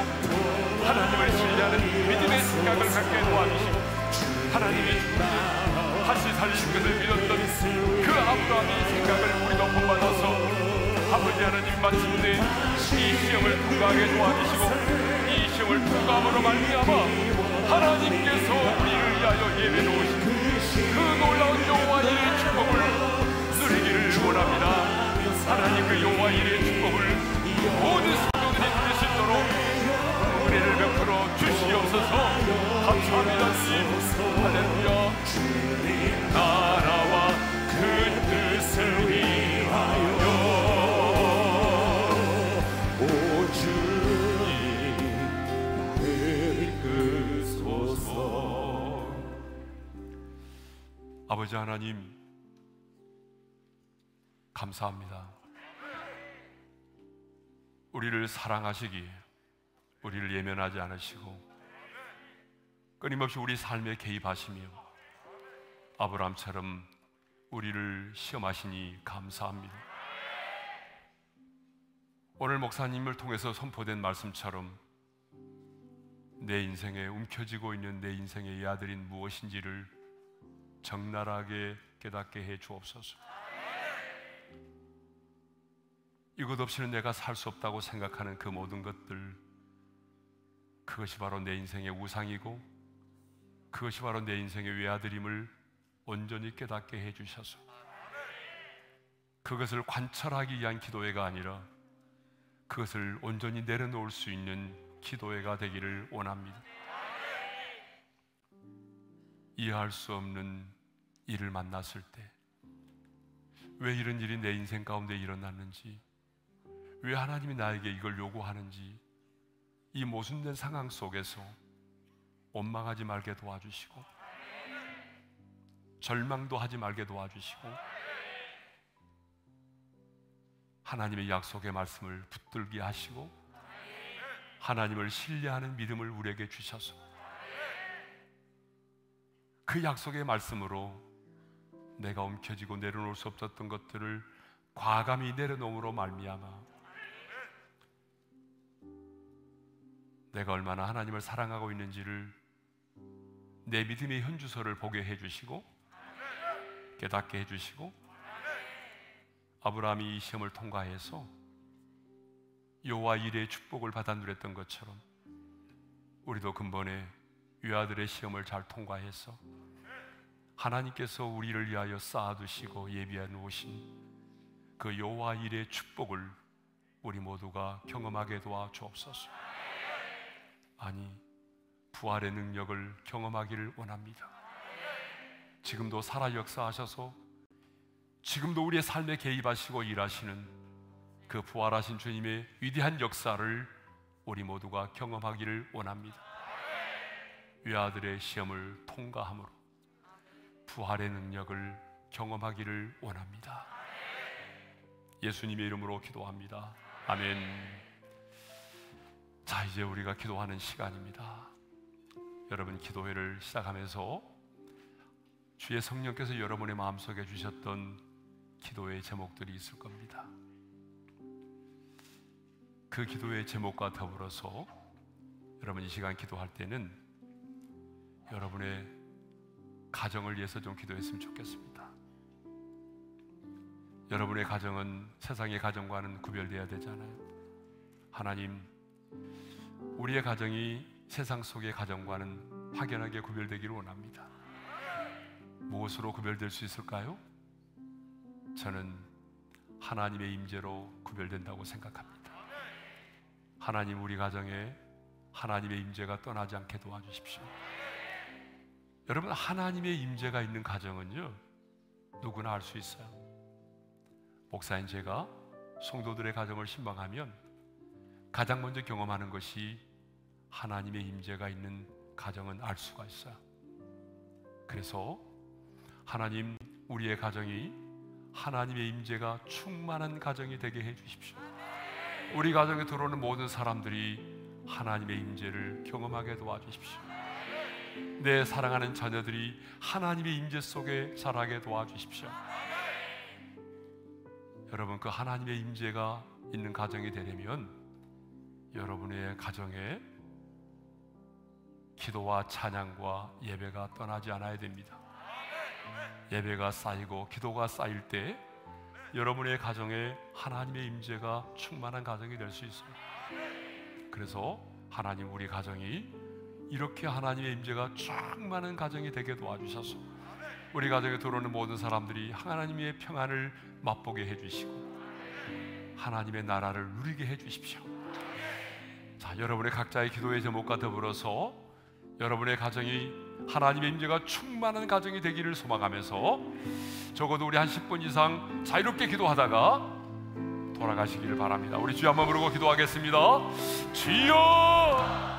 하나님을 신뢰하는 믿음의 생각을 갖게 도와주시고 하나님이 다시 살리신 것을 믿었던 그 아브라함의 생각을 우리가 본받아서 아버지 하나님 마침내 이 시험을 통과하게 도와주시고 이 시험을 통과함으로 말미암아 하나님께서 우리를 위하여 예배 놓으신 그 놀라운 여호와 이레의 축복을 누리기를 원합니다. 하나님 그 여호와 이레의 축복을 모든 성도들이 누릴 수 있도록 은혜를 베풀어 주시옵소서. 감사합니다 주님. 할렐루야. 나라와 그 뜻을 위하여 오 주님 이끄소서. 아버지 하나님 감사합니다. 우리를 사랑하시기에 우리를 예면하지 않으시고 끊임없이 우리 삶에 개입하시며 아브라함처럼 우리를 시험하시니 감사합니다. 오늘 목사님을 통해서 선포된 말씀처럼 내 인생에 움켜쥐고 있는 내 인생의 이 아들인 무엇인지를 적나라하게 깨닫게 해 주옵소서. 이것 없이는 내가 살 수 없다고 생각하는 그 모든 것들, 그것이 바로 내 인생의 우상이고 그것이 바로 내 인생의 외아들임을 온전히 깨닫게 해주셔서 그것을 관찰하기 위한 기도회가 아니라 그것을 온전히 내려놓을 수 있는 기도회가 되기를 원합니다. 이해할 수 없는 일을 만났을 때 왜 이런 일이 내 인생 가운데 일어났는지, 왜 하나님이 나에게 이걸 요구하는지, 이 모순된 상황 속에서 원망하지 말게 도와주시고 절망도 하지 말게 도와주시고 하나님의 약속의 말씀을 붙들게 하시고 하나님을 신뢰하는 믿음을 우리에게 주셔서 그 약속의 말씀으로 내가 움켜쥐고 내려놓을 수 없었던 것들을 과감히 내려놓음으로 말미암아 내가 얼마나 하나님을 사랑하고 있는지를 내 믿음의 현주소를 보게 해주시고 깨닫게 해주시고 아브라함이 이 시험을 통과해서 여호와 이레의 축복을 받아 누렸던 것처럼 우리도 근본에 외아들의 시험을 잘 통과해서 하나님께서 우리를 위하여 쌓아두시고 예비해 놓으신 그 여호와 이레의 축복을 우리 모두가 경험하게 도와주옵소서. 아니, 부활의 능력을 경험하기를 원합니다. 지금도 살아 역사하셔서 지금도 우리의 삶에 개입하시고 일하시는 그 부활하신 주님의 위대한 역사를 우리 모두가 경험하기를 원합니다. 외아들의 시험을 통과함으로 부활의 능력을 경험하기를 원합니다. 예수님의 이름으로 기도합니다. 아멘. 자, 이제 우리가 기도하는 시간입니다. 여러분, 기도회를 시작하면서 주의 성령께서 여러분의 마음속에 주셨던 기도의 제목들이 있을 겁니다. 그 기도의 제목과 더불어서 여러분 이 시간 기도할 때는 여러분의 가정을 위해서 좀 기도했으면 좋겠습니다. 여러분의 가정은 세상의 가정과는 구별되어야 되잖아요. 하나님, 우리의 가정이 세상 속의 가정과는 확연하게 구별되기를 원합니다. 무엇으로 구별될 수 있을까요? 저는 하나님의 임재로 구별된다고 생각합니다. 하나님, 우리 가정에 하나님의 임재가 떠나지 않게 도와주십시오. 여러분, 하나님의 임재가 있는 가정은요, 누구나 알 수 있어요. 목사인 제가 성도들의 가정을 신방하면 가장 먼저 경험하는 것이 하나님의 임재가 있는 가정은 알 수가 있어요. 그래서 하나님, 우리의 가정이 하나님의 임재가 충만한 가정이 되게 해주십시오. 우리 가정에 들어오는 모든 사람들이 하나님의 임재를 경험하게 도와주십시오. 내 사랑하는 자녀들이 하나님의 임재 속에 자라게 도와주십시오. 여러분, 그 하나님의 임재가 있는 가정이 되려면 여러분의 가정에 기도와 찬양과 예배가 떠나지 않아야 됩니다. 예배가 쌓이고 기도가 쌓일 때 여러분의 가정에 하나님의 임재가 충만한 가정이 될 수 있어요. 그래서 하나님, 우리 가정이 이렇게 하나님의 임재가 충만한 가정이 되게 도와주셔서 우리 가정에 들어오는 모든 사람들이 하나님의 평안을 맛보게 해주시고 하나님의 나라를 누리게 해주십시오. 자, 여러분의 각자의 기도의 제목과 더불어서 여러분의 가정이 하나님의 임재가 충만한 가정이 되기를 소망하면서 적어도 우리 한 10분 이상 자유롭게 기도하다가 돌아가시기를 바랍니다. 우리 주여 한번 부르고 기도하겠습니다. 주여!